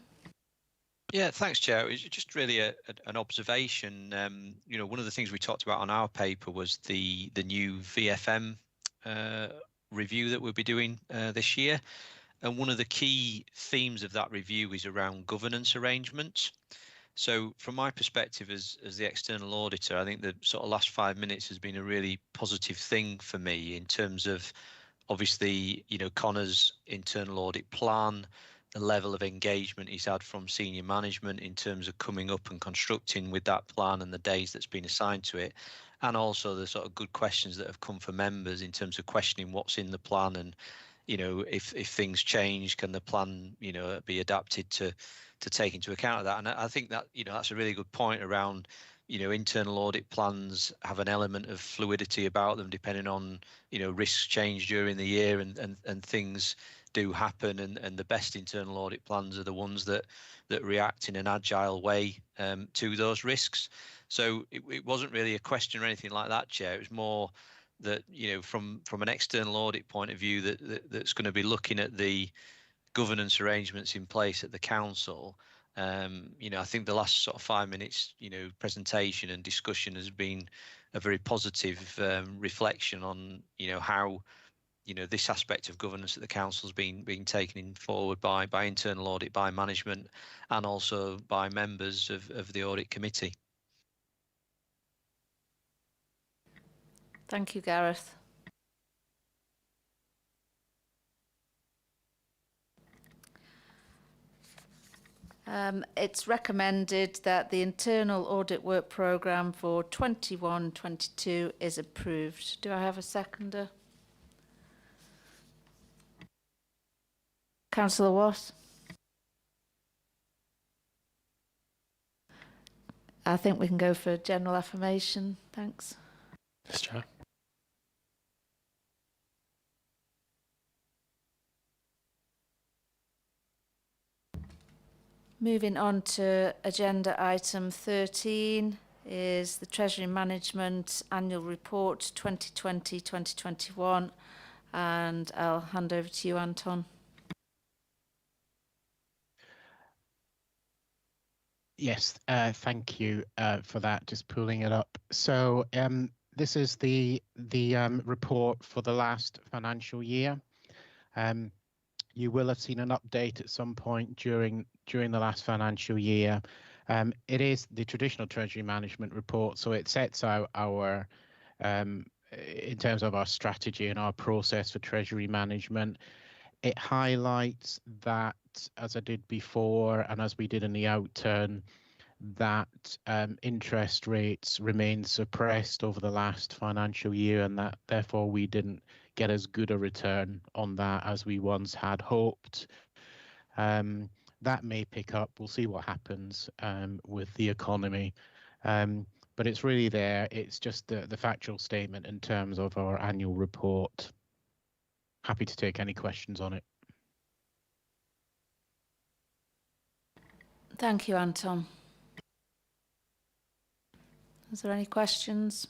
Yeah, thanks, Chair. It's just really an observation. One of the things we talked about on our paper was the new VFM review that we'll be doing this year. And one of the key themes of that review is around governance arrangements. So from my perspective as the external auditor, I think the sort of last 5 minutes has been a really positive thing for me in terms of, obviously, Connor's internal audit plan, the level of engagement he's had from senior management in terms of coming up and constructing with that plan and the days that's been assigned to it, and also the sort of good questions that have come from members in terms of questioning what's in the plan and, if things change, can the plan, be adapted to take into account of that. And I think that, that's a really good point around, internal audit plans have an element of fluidity about them depending on, risks change during the year and things do happen, and the best internal audit plans are the ones that react in an agile way to those risks. So it wasn't really a question or anything like that, Chair. It was more that, you know, from an external audit point of view, that's going to be looking at the governance arrangements in place at the council. You know, I think the last sort of 5 minutes, you know, presentation and discussion has been a very positive reflection on, you know, how, you know, this aspect of governance at the council has been taken forward by internal audit, by management, and also by members of the audit committee. Thank you, Gareth. It's recommended that the internal audit work programme for 21-22 is approved. Do I have a seconder? Councillor Watt? I think we can go for general affirmation. Thanks. Yes, Chair. Moving on to agenda item 13 is the Treasury Management Annual Report 2020-2021, and I'll hand over to you, Anton. Yes, thank you for that. Just pulling it up. So this is the report for the last financial year. You will have seen an update at some point during the last financial year. It is the traditional Treasury Management report, so it sets out our, in terms of our strategy and our process for Treasury Management. It highlights that, as I did before and as we did in the outturn, that interest rates remained suppressed over the last financial year, and that therefore we didn't get as good a return on that as we once had hoped. That may pick up. We'll see what happens with the economy. But it's really there. It's just the factual statement in terms of our annual report. Happy to take any questions on it. Thank you, Anton. Is there any questions?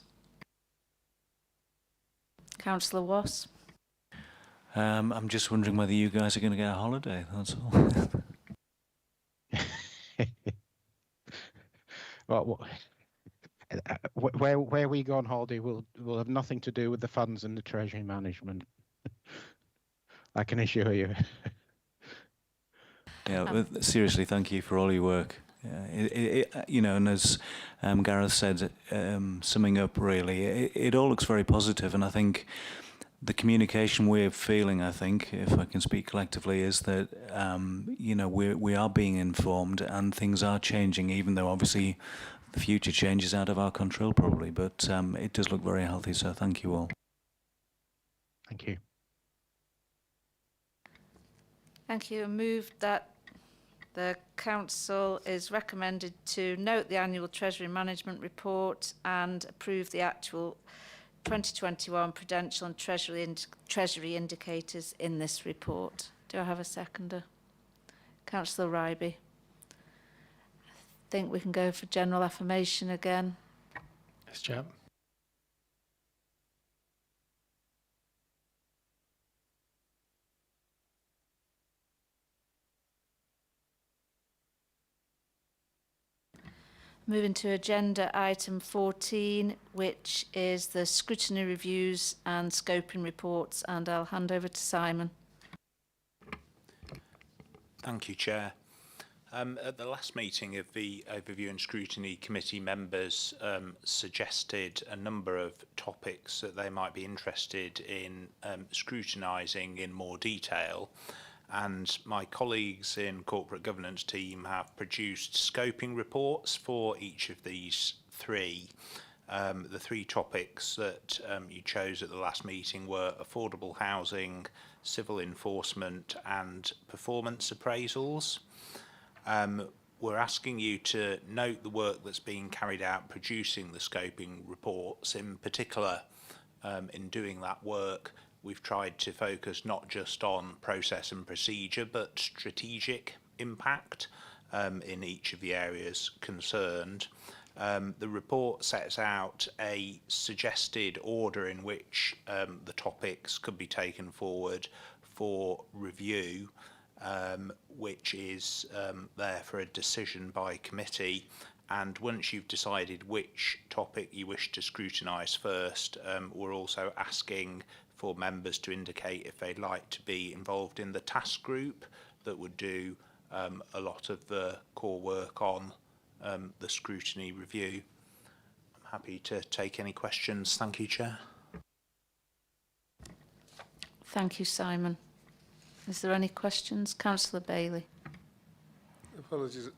Councillor Wass? I'm just wondering whether you guys are going to get a holiday, that's all. Well, where we go on holiday will have nothing to do with the funds and the Treasury Management. I can assure you. Yeah, seriously, thank you for all your work. You know, and as Gareth said, summing up really, it all looks very positive, and I think the communication we're feeling, I think, if I can speak collectively, is that you know, we are being informed and things are changing, even though obviously the future change is out of our control probably, but it does look very healthy, so thank you all. Thank you. Thank you. Move that the Council is recommended to note the annual Treasury Management Report and approve the actual 2021 Prudential and Treasury indicators in this report. Do I have a seconder? Councillor Ryby. I think we can go for general affirmation again. Yes, Chair. Moving to agenda item 14, which is the scrutiny reviews and scoping reports, and I'll hand over to Simon. Thank you, Chair. At the last meeting of the Overview and Scrutiny Committee, members suggested a number of topics that they might be interested in scrutinising in more detail. And my colleagues in corporate governance team have produced scoping reports for each of these three. The three topics that you chose at the last meeting were affordable housing, civil enforcement and performance appraisals. We're asking you to note the work that's being carried out producing the scoping reports, in particular in doing that work, we've tried to focus not just on process and procedure, but strategic impact in each of the areas concerned. The report sets out a suggested order in which the topics could be taken forward for review, which is there for a decision by committee. And once you've decided which topic you wish to scrutinise first, we're also asking for members to indicate if they'd like to be involved in the task group that would do a lot of the core work on the scrutiny review. I'm happy to take any questions. Thank you, Chair. Thank you, Simon. Is there any questions? Councillor Bailey. Apologies,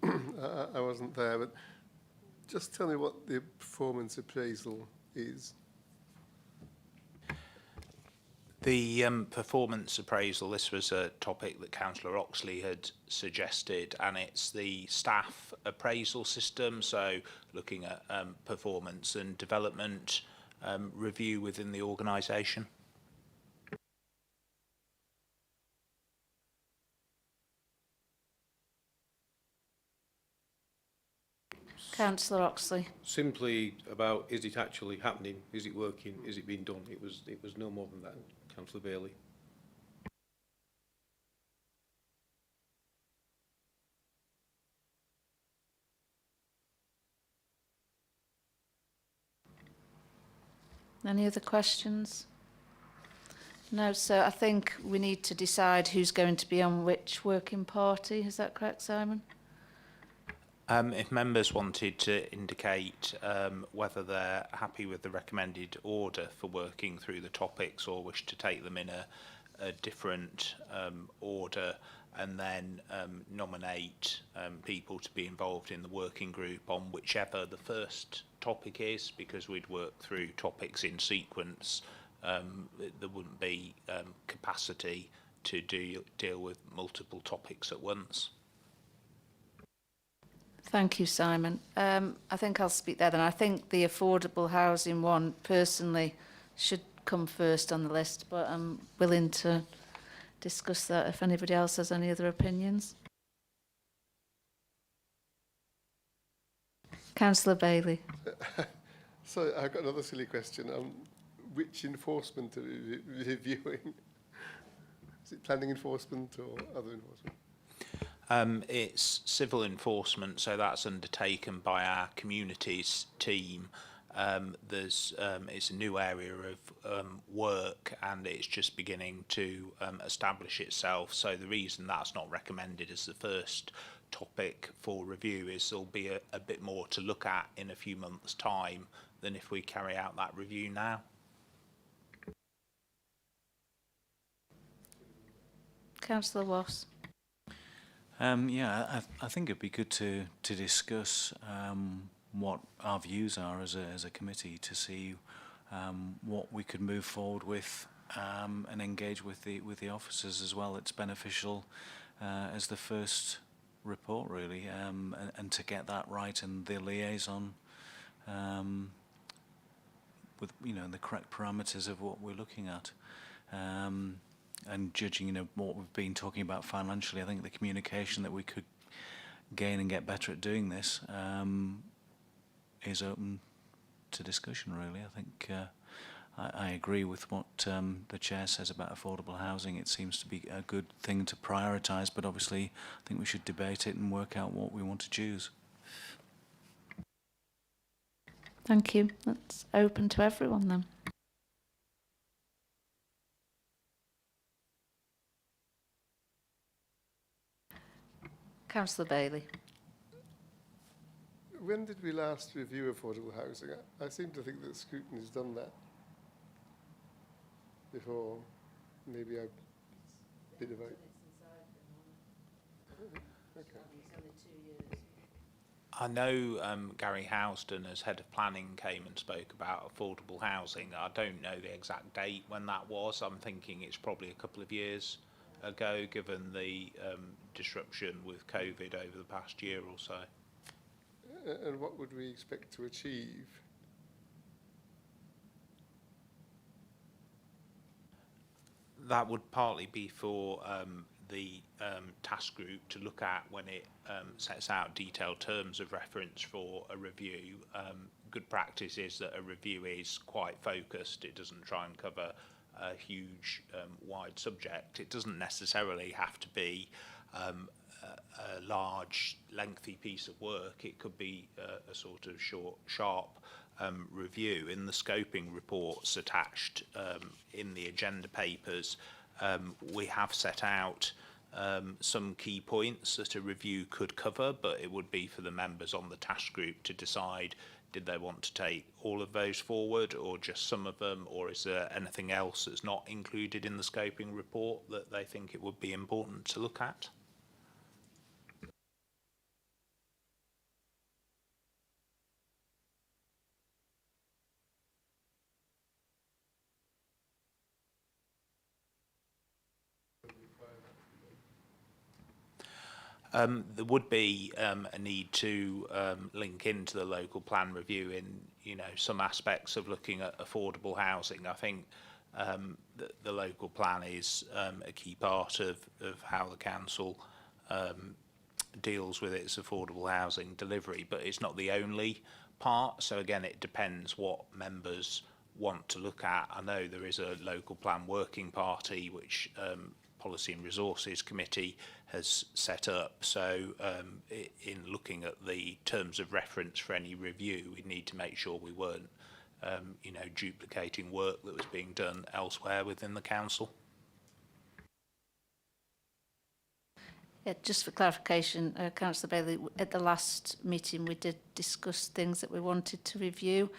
I wasn't there, but just tell me what the performance appraisal is. The performance appraisal, this was a topic that Councillor Oxley had suggested, and it's the staff appraisal system, so looking at performance and development review within the organisation. Councillor Oxley. Simply about, is it actually happening? Is it working? Is it being done? It was no more than that, Councillor Bailey. Any other questions? No, so I think we need to decide who's going to be on which working party. Is that correct, Simon? If members wanted to indicate whether they're happy with the recommended order for working through the topics or wish to take them in a different order, and then nominate people to be involved in the working group on whichever the first topic is, because we'd work through topics in sequence, there wouldn't be capacity to deal with multiple topics at once. Thank you, Simon. I think I'll speak there then. I think the affordable housing one personally should come first on the list, but I'm willing to discuss that if anybody else has any other opinions. Councillor Bailey. So I've got another silly question. Which enforcement are we reviewing? Is it planning enforcement or other enforcement? It's civil enforcement, so that's undertaken by our communities team. It's a new area of work, and it's just beginning to establish itself. So the reason that's not recommended as the first topic for review is there'll be a bit more to look at in a few months' time than if we carry out that review now. Councillor Wass. Yeah, I think it'd be good to discuss what our views are as a committee, to see what we could move forward with and engage with the officers as well. It's beneficial as the first report, really, and to get that right and the liaison with the correct parameters of what we're looking at. And judging, what we've been talking about financially, I think the communication that we could gain and get better at doing this is open to discussion, really. I think I agree with what the Chair says about affordable housing. It seems to be a good thing to prioritise, but obviously I think we should debate it and work out what we want to choose. Thank you. That's open to everyone then. Councillor Bailey. When did we last review affordable housing? I seem to think that Scrutiny has done that before. Maybe I've been about. Okay. I know Gary Housden, as head of planning, came and spoke about affordable housing. I don't know the exact date when that was. I'm thinking it's probably a couple of years ago, given the disruption with COVID over the past year or so. And what would we expect to achieve? that would partly be for the task group to look at when it sets out detailed terms of reference for a review. Good practice is that a review is quite focused. It doesn't try and cover a huge, wide subject. It doesn't necessarily have to be a large, lengthy piece of work. It could be a sort of short, sharp review. In the scoping reports attached in the agenda papers, we have set out some key points that a review could cover, but it would be for the members on the task group to decide, did they want to take all of those forward or just some of them, or is there anything else that's not included in the scoping report that they think it would be important to look at? There would be a need to link into the local plan review in, some aspects of looking at affordable housing. I think the local plan is a key part of how the council deals with its affordable housing delivery, but it's not the only part. So again, it depends what members want to look at. I know there is a local plan working party which Policy and Resources Committee has set up. So in looking at the terms of reference for any review, we need to make sure we weren't, duplicating work that was being done elsewhere within the council. Yeah, just for clarification, Councillor Bailey, at the last meeting we did discuss things that we wanted to review,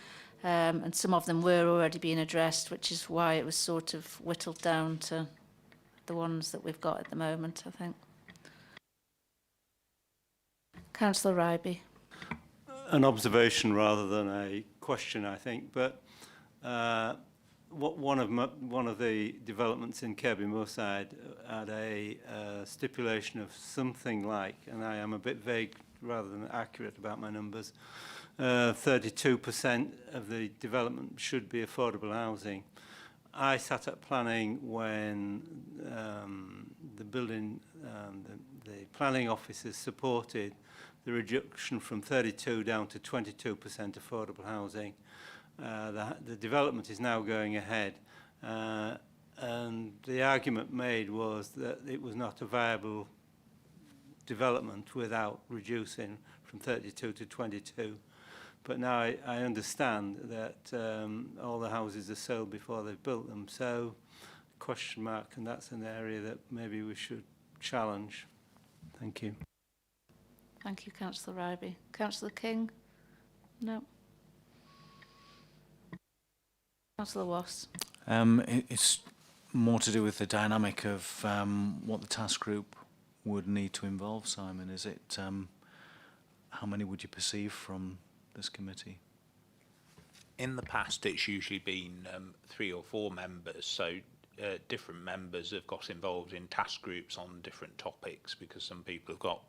and some of them were already being addressed, which is why it was sort of whittled down to the ones that we've got at the moment, I think. Councillor Ryby. An observation rather than a question, I think, but one of the developments in Kirby Moorside had a stipulation of something like, and I am a bit vague rather than accurate about my numbers, 32% of the development should be affordable housing. I sat at planning when the planning officers supported the reduction from 32 down to 22% affordable housing. The development is now going ahead, and the argument made was that it was not a viable development without reducing from 32 to 22. But now I understand that all the houses are sold before they've built them. So, question mark, and that's an area that maybe we should challenge. Thank you. Thank you, Councillor Ryby. Councillor King? No. Councillor Wass? It's more to do with the dynamic of what the task group would need to involve, Simon. Is it, how many would you perceive from this committee? In the past, it's usually been 3 or 4 members, so different members have got involved in task groups on different topics because some people have got,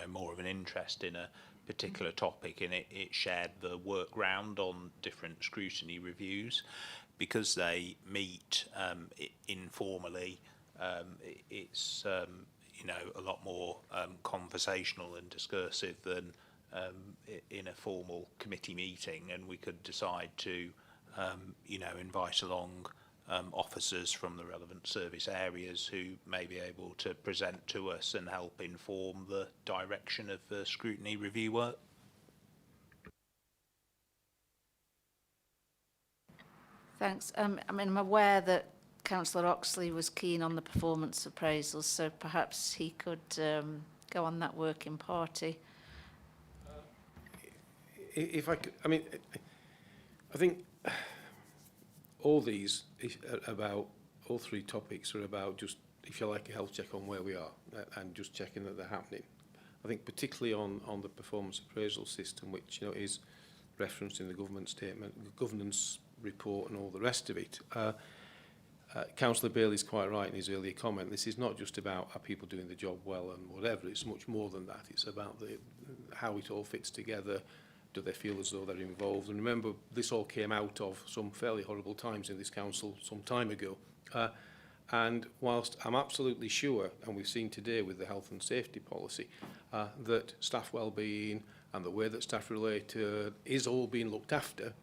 more of an interest in a particular topic, and it shared the work round on different scrutiny reviews. Because they meet informally, it's a lot more conversational and discursive than in a formal committee meeting, and we could decide to invite along officers from the relevant service areas who may be able to present to us and help inform the direction of the scrutiny review work. Thanks. I'm aware that Councillor Oxley was keen on the performance appraisals, so perhaps he could go on that working party. If I could, I think all these about, all 3 topics are about just, if you like, a health check on where we are and just checking that they're happening. I think particularly on the performance appraisal system, which is referenced in the government statement, the governance report and all the rest of it. Councillor Bailey's quite right in his earlier comment. This is not just about are people doing the job well and whatever. It's much more than that. It's about how it all fits together. Do they feel as though they're involved? And remember, this all came out of some fairly horrible times in this council some time ago. And whilst I'm absolutely sure, and we've seen today with the health and safety policy, that staff well-being and the way that staff relate is all being looked after,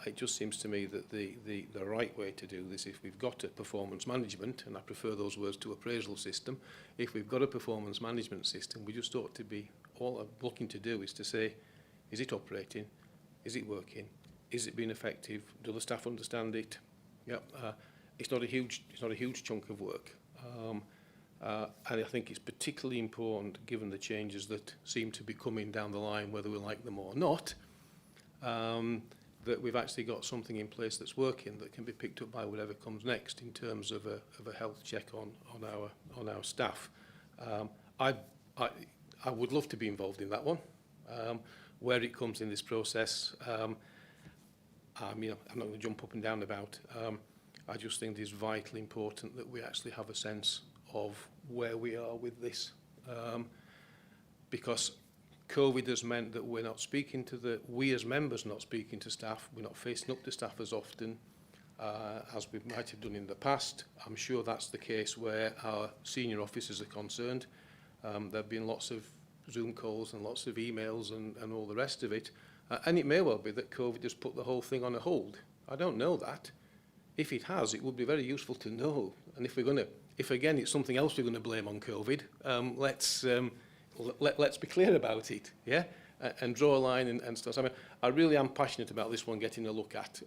it just seems to me that the right way to do this, if we've got a performance management, and I prefer those words to appraisal system, if we've got a performance management system, we just ought to be, all I'm looking to do is to say, is it operating? Is it working? Is it being effective? Do the staff understand it? Yep. It's not a huge chunk of work. And I think it's particularly important, given the changes that seem to be coming down the line, whether we like them or not, that we've actually got something in place that's working that can be picked up by whatever comes next in terms of a health check on our staff. I would love to be involved in that one. Where it comes in this process, I'm not going to jump up and down about. I just think it is vitally important that we actually have a sense of where we are with this, because COVID has meant that we're not speaking to we as members not speaking to staff, we're not facing up to staff as often as we might have done in the past. I'm sure that's the case where our senior officers are concerned. There have been lots of Zoom calls and lots of emails and all the rest of it, and it may well be that COVID has put the whole thing on a hold. I don't know that. If it has, it would be very useful to know. And if again it's something else we're going to blame on COVID, let's be clear about it, yeah, and draw a line and stuff. I mean, I really am passionate about this one getting a look at.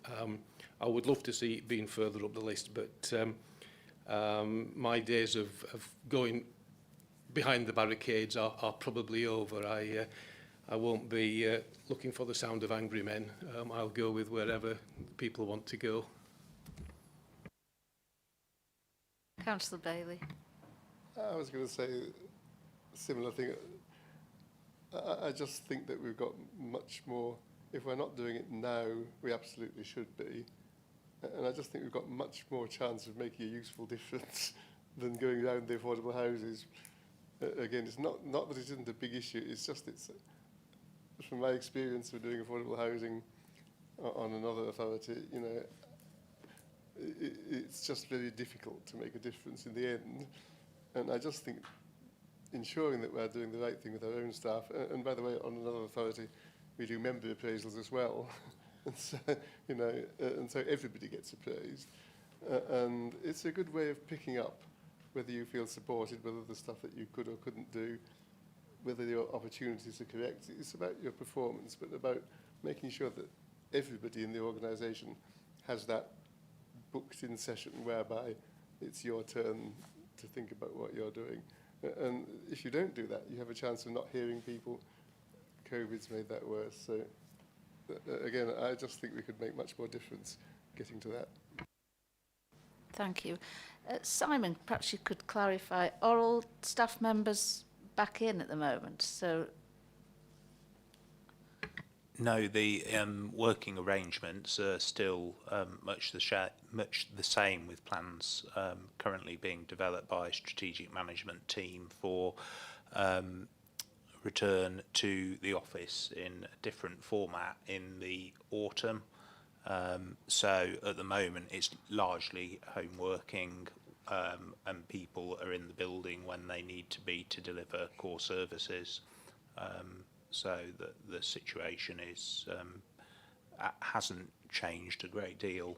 I would love to see it being further up the list, but my days of going behind the barricades are probably over. I won't be looking for the sound of angry men. I'll go with wherever people want to go. Councillor Bailey. I was going to say a similar thing. I just think that we've got much more, if we're not doing it now, we absolutely should be. And I just think we've got much more chance of making a useful difference than going around the affordable houses. Again, it's not that it isn't a big issue, it's just from my experience of doing affordable housing on another authority, you know, it's just very difficult to make a difference in the end. And I just think ensuring that we're doing the right thing with our own staff, and by the way, on another authority, we do member appraisals as well. And so, you know, and so everybody gets appraised. And it's a good way of picking up whether you feel supported, whether the stuff that you could or couldn't do, whether your opportunities are correct. It's about your performance, but about making sure that everybody in the organisation has that booked-in session whereby it's your turn to think about what you're doing. And if you don't do that, you have a chance of not hearing people. COVID's made that worse. So, again, I just think we could make much more difference getting to that. Thank you. Simon, perhaps you could clarify, are all staff members back in at the moment? So, no, the working arrangements are still much the same, with plans currently being developed by a strategic management team for return to the office in a different format in the autumn. So at the moment it's largely home working, and people are in the building when they need to be to deliver core services. So the situation hasn't changed a great deal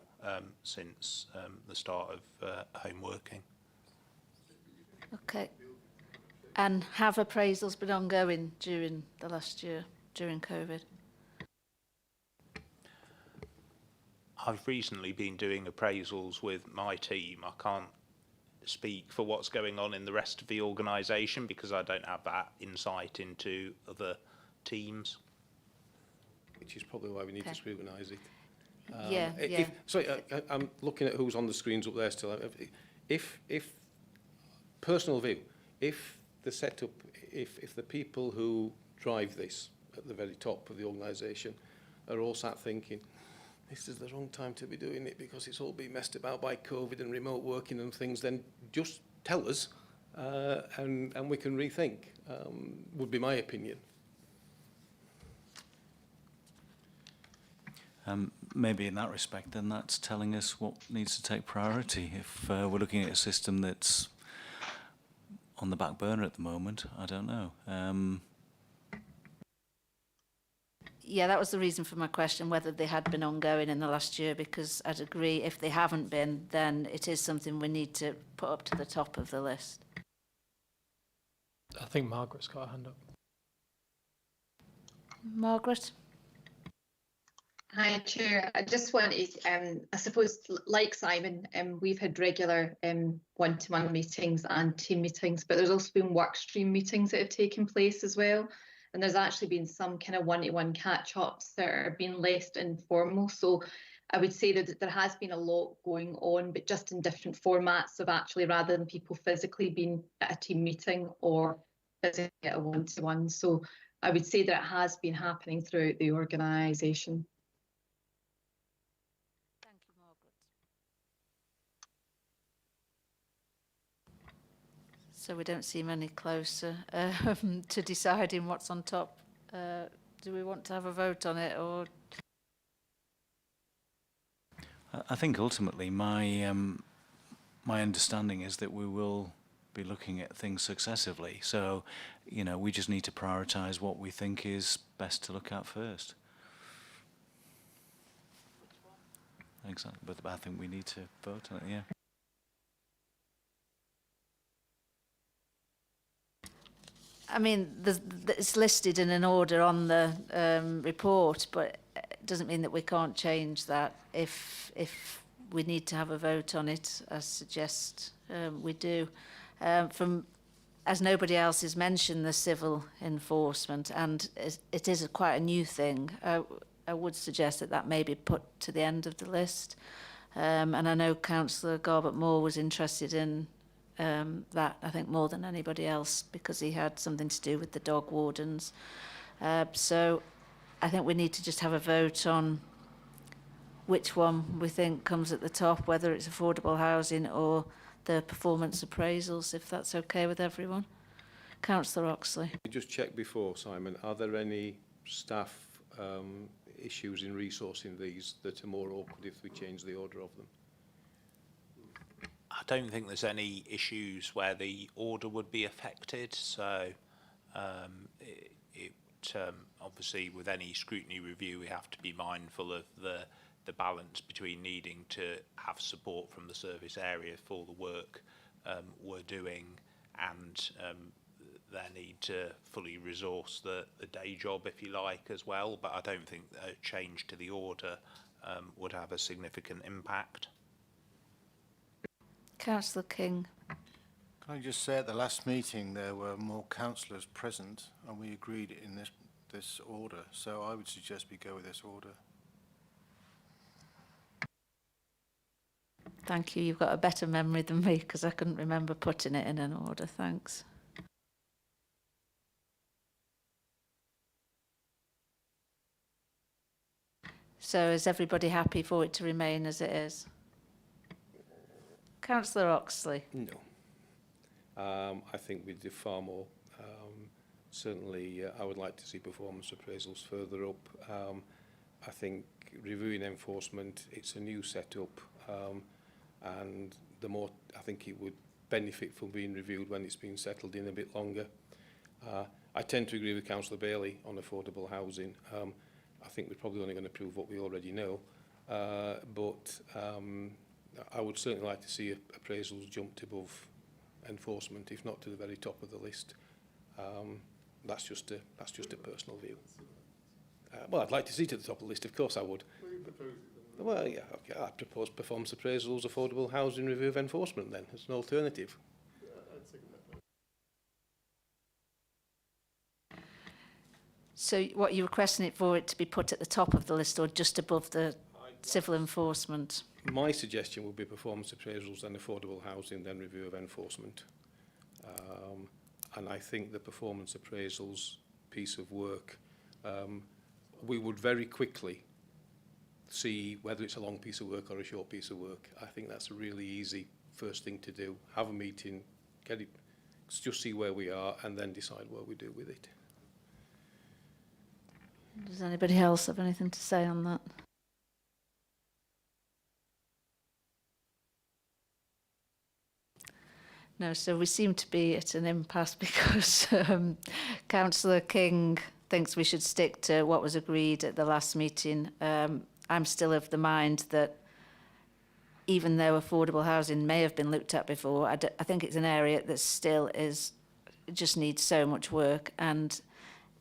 since the start of home working. okay. And have appraisals been ongoing during the last year, during COVID? I've recently been doing appraisals with my team. I can't speak for what's going on in the rest of the organisation because I don't have that insight into other teams. Which is probably why we need to scrutinise it. Yeah. Sorry, I'm looking at who's on the screens up there still. If personal view, if the setup, if the people who drive this at the very top of the organisation are all sat thinking, this is the wrong time to be doing it because it's all being messed about by COVID and remote working and things, then just tell us and we can rethink, would be my opinion. maybe in that respect, then that's telling us what needs to take priority. If we're looking at a system that's on the back burner at the moment, I don't know. Yeah, that was the reason for my question, whether they had been ongoing in the last year, because I'd agree if they haven't been, then it is something we need to put up to the top of the list. I think Margaret's got a hand up. Margaret? Hi, Chair. I just wanted, I suppose, like Simon, we've had regular one-to-one meetings and team meetings, but there's also been work stream meetings that have taken place as well. And there's actually been some kind of one-to-one catch-ups that are being less informal. So I would say that there has been a lot going on, but just in different formats of actually, rather than people physically being at a team meeting or physically at a one-to-one. So I would say that it has been happening throughout the organisation. Thank you, Margaret. So we don't seem any closer to deciding what's on top. Do we want to have a vote on it, or? I think ultimately my understanding is that we will be looking at things successively. So, you know, we just need to prioritise what we think is best to look at first. Exactly, but I think we need to vote on it, yeah. I mean, it's listed in an order on the report, but it doesn't mean that we can't change that if we need to have a vote on it. I suggest we do. As nobody else has mentioned, the civil enforcement, and it is quite a new thing. I would suggest that may be put to the end of the list. And I know Councillor Garbett-Moore was interested in that, I think, more than anybody else, because he had something to do with the dog wardens. So I think we need to just have a vote on which one we think comes at the top, whether it's affordable housing or the performance appraisals, if that's okay with everyone. Councillor Oxley. Just check before, Simon, are there any staff issues in resourcing these that are more awkward if we change the order of them? I don't think there's any issues where the order would be affected. So obviously with any scrutiny review, we have to be mindful of the balance between needing to have support from the service area for the work we're doing and their need to fully resource the day job, if you like, as well. But I don't think a change to the order would have a significant impact. Councillor King. Can I just say at the last meeting there were more councillors present and we agreed in this order, so I would suggest we go with this order. Thank you. You've got a better memory than me, because I couldn't remember putting it in an order. Thanks. So is everybody happy for it to remain as it is? Councillor Oxley. No. I think we do far more. Certainly, I would like to see performance appraisals further up. I think reviewing enforcement, it's a new setup, and the more, I think it would benefit from being reviewed when it's been settled in a bit longer. I tend to agree with Councillor Bailey on affordable housing. I think we're probably only going to prove what we already know, but I would certainly like to see appraisals jumped above enforcement, if not to the very top of the list. That's just a personal view. Well, I'd like to see it at the top of the list, of course I would. Well, yeah, okay. I propose performance appraisals, affordable housing, review of enforcement then, as an alternative. So what, you're requesting it for it to be put at the top of the list or just above the civil enforcement? My suggestion would be performance appraisals, then affordable housing, then review of enforcement. And I think the performance appraisals piece of work, we would very quickly see whether it's a long piece of work or a short piece of work. I think that's a really easy first thing to do. Have a meeting, get it, just see where we are, and then decide what we do with it. Does anybody else have anything to say on that? No, so we seem to be at an impasse because Councillor King thinks we should stick to what was agreed at the last meeting. I'm still of the mind that even though affordable housing may have been looked at before, I think it's an area that still just needs so much work, and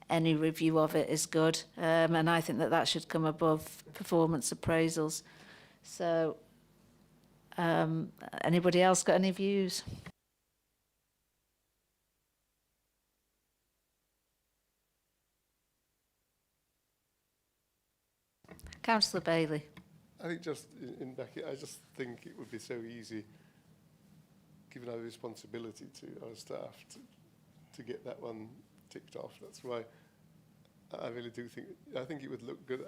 any review of it is good. And I think that should come above performance appraisals. So, anybody else got any views? Councillor Bailey. I think just in Becky, I just think it would be so easy, given our responsibility to our staff, to get that one ticked off. That's why I really do think, I think it would look good.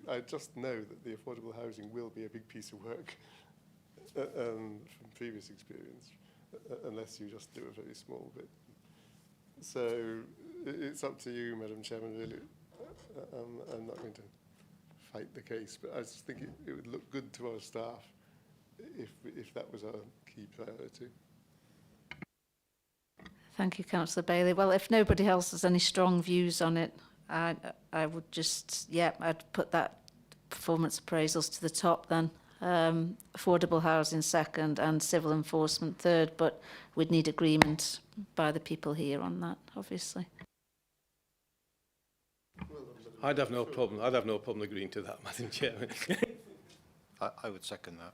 I just know that the affordable housing will be a big piece of work from previous experience, unless you just do a very small bit. So it's up to you, Madam Chairman, really. I'm not going to fight the case, but I just think it would look good to our staff if that was our key priority. Thank you, Councillor Bailey. Well, if nobody else has any strong views on it, I would just, I'd put that performance appraisals to the top then. Affordable housing second and civil enforcement third, but we'd need agreement by the people here on that, obviously. I'd have no problem agreeing to that, Madam Chairman. I would second that.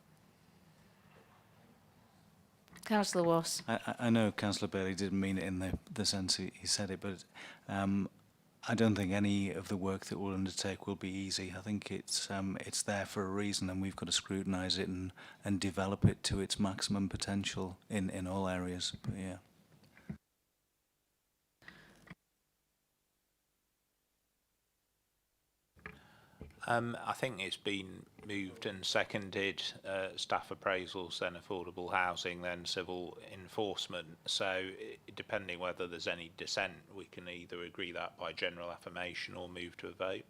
Councillor Wass. I know Councillor Bailey didn't mean it in the sense he said it, but I don't think any of the work that we'll undertake will be easy. I think it's there for a reason, and we've got to scrutinise it and develop it to its maximum potential in all areas. But yeah. I think it's been moved and seconded, staff appraisals, then affordable housing, then civil enforcement. So depending whether there's any dissent, we can either agree that by general affirmation or move to a vote.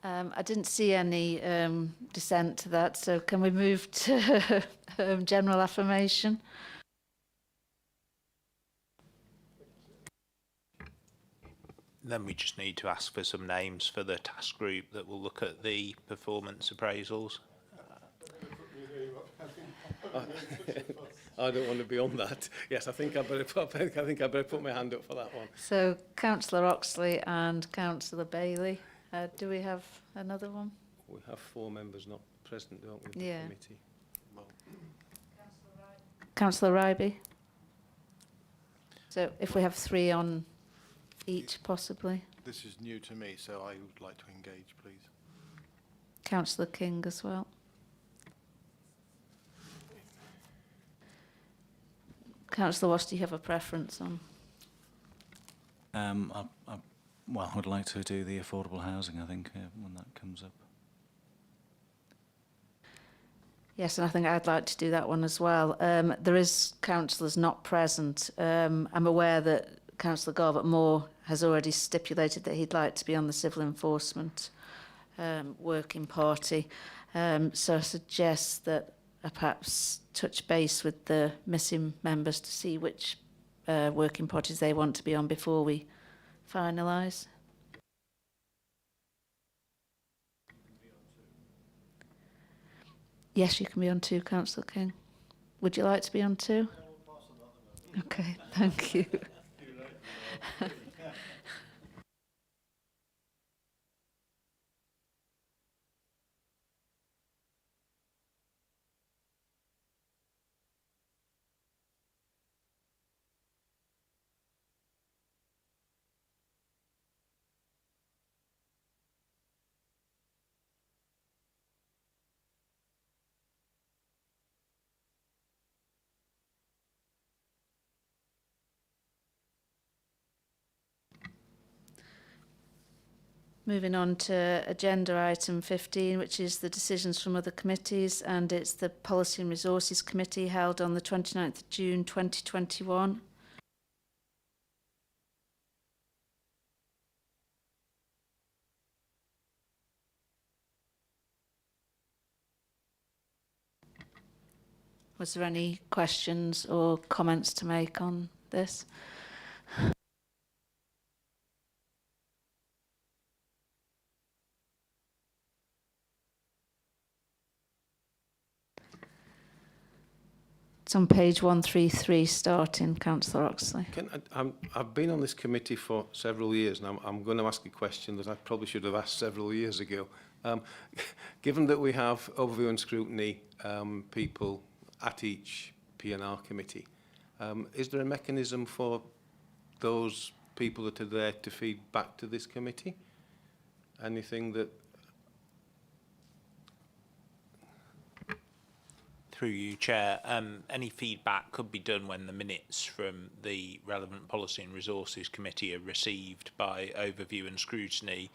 I didn't see any dissent to that, so can we move to general affirmation? Then we just need to ask for some names for the task group that will look at the performance appraisals. I don't want to be on that. Yes, I think I better put my hand up for that one. So Councillor Oxley and Councillor Bailey. Do we have another one? We have 4 members not present, don't we, in the committee? Councillor Ryby. So if we have 3 on each, possibly. This is new to me, so I would like to engage, please. Councillor King as well. Councillor Wass, do you have a preference on? Well, I'd like to do the affordable housing, I think, when that comes up. Yes, and I think I'd like to do that one as well. There is councillors not present. I'm aware that Councillor Garbutt Moore has already stipulated that he'd like to be on the civil enforcement working party. So I suggest that I perhaps touch base with the missing members to see which working parties they want to be on before we finalise. Yes, you can be on 2, Councillor King. Would you like to be on 2? Okay, thank you. Moving on to agenda item 15, which is the decisions from other committees, and it's the Policy and Resources Committee held on the 29th of June 2021. Was there any questions or comments to make on this? It's on page 133 starting, Councillor Oxley. I've been on this committee for several years, and I'm going to ask a question that I probably should have asked several years ago. Given that we have overview and scrutiny people at each P&R committee, is there a mechanism for those people that are there to feed back to this committee? Anything that... Through you, Chair, any feedback could be done when the minutes from the relevant Policy and Resources Committee are received by Overview and Scrutiny.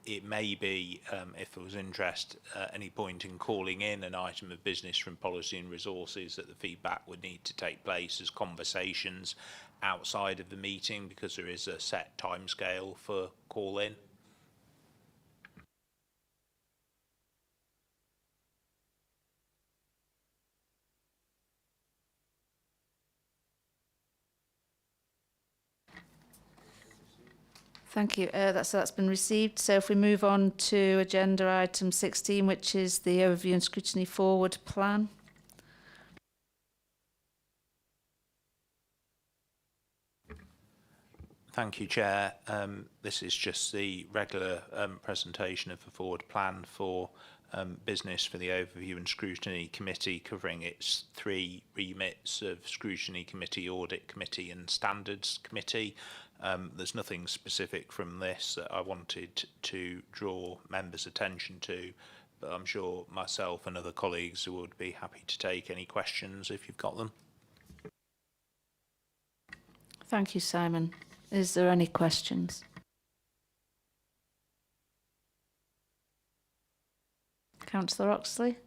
It may be, if there was interest at any point in calling in an item of business from Policy and Resources, that the feedback would need to take place as conversations outside of the meeting, because there is a set timescale for call-in. Thank you. That's been received. So if we move on to agenda item 16, which is the overview and scrutiny forward plan. Thank you, Chair. This is just the regular presentation of the forward plan for business for the Overview and Scrutiny Committee, covering its three remits of Scrutiny Committee, Audit Committee and Standards Committee. There's nothing specific from this that I wanted to draw members' attention to, but I'm sure myself and other colleagues would be happy to take any questions if you've got them. Thank you, Simon. Is there any questions? Councillor Oxley?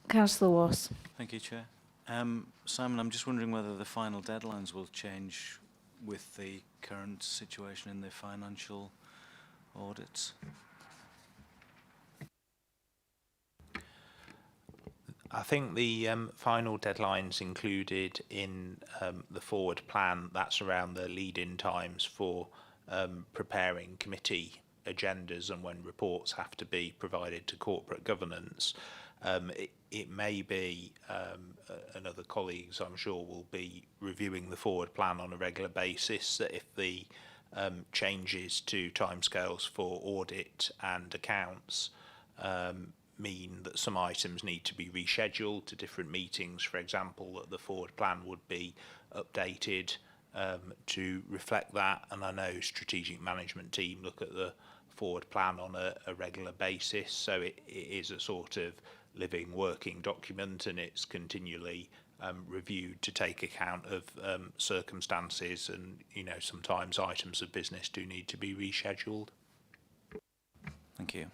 Councillor Wass. Thank you, Chair. Simon, I'm just wondering whether the final deadlines will change with the current situation in the financial audits. I think the final deadlines included in the forward plan, that's around the lead-in times for preparing committee agendas and when reports have to be provided to corporate governance. It may be, and other colleagues I'm sure will be reviewing the forward plan on a regular basis, that if the changes to timescales for audit and accounts mean that some items need to be rescheduled to different meetings, for example, that the forward plan would be updated to reflect that. And I know strategic management team look at the forward plan on a regular basis, so it is a sort of living working document, and it's continually reviewed to take account of circumstances, and sometimes items of business do need to be rescheduled. Thank you.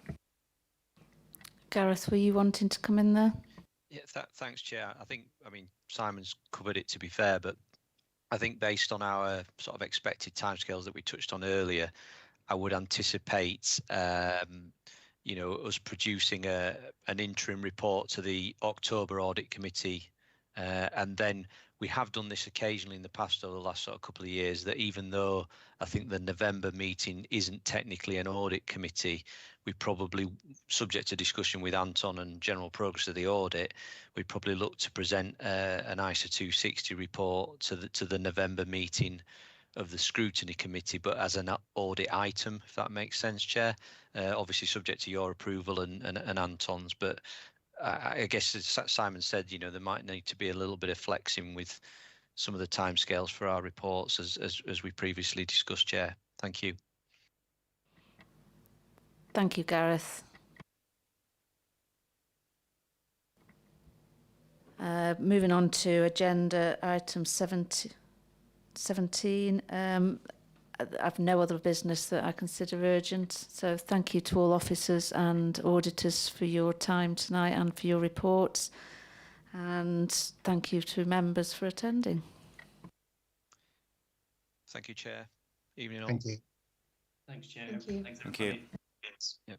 Gareth, were you wanting to come in there? Yeah, thanks, Chair. I mean, Simon's covered it, to be fair, but I think based on our sort of expected timescales that we touched on earlier, I would anticipate us producing an interim report to the October Audit Committee, and then we have done this occasionally in the past over the last sort of couple of years, that even though I think the November meeting isn't technically an audit committee, we probably, subject to discussion with Anton and general progress of the audit, we'd probably look to present an ISA 260 report to the November meeting of the Scrutiny Committee, but as an audit item, if that makes sense, Chair. Obviously subject to your approval and Anton's, but I guess as Simon said, there might need to be a little bit of flexing with some of the timescales for our reports as we previously discussed, Chair. Thank you. Thank you, Gareth. Moving on to agenda item 17. I've no other business that I consider urgent. So thank you to all officers and auditors for your time tonight and for your reports. And thank you to members for attending. Thank you, Chair. Evening all. Thank you. Thanks, Chair. Thank you. Thanks, Thank you. everybody. Yeah.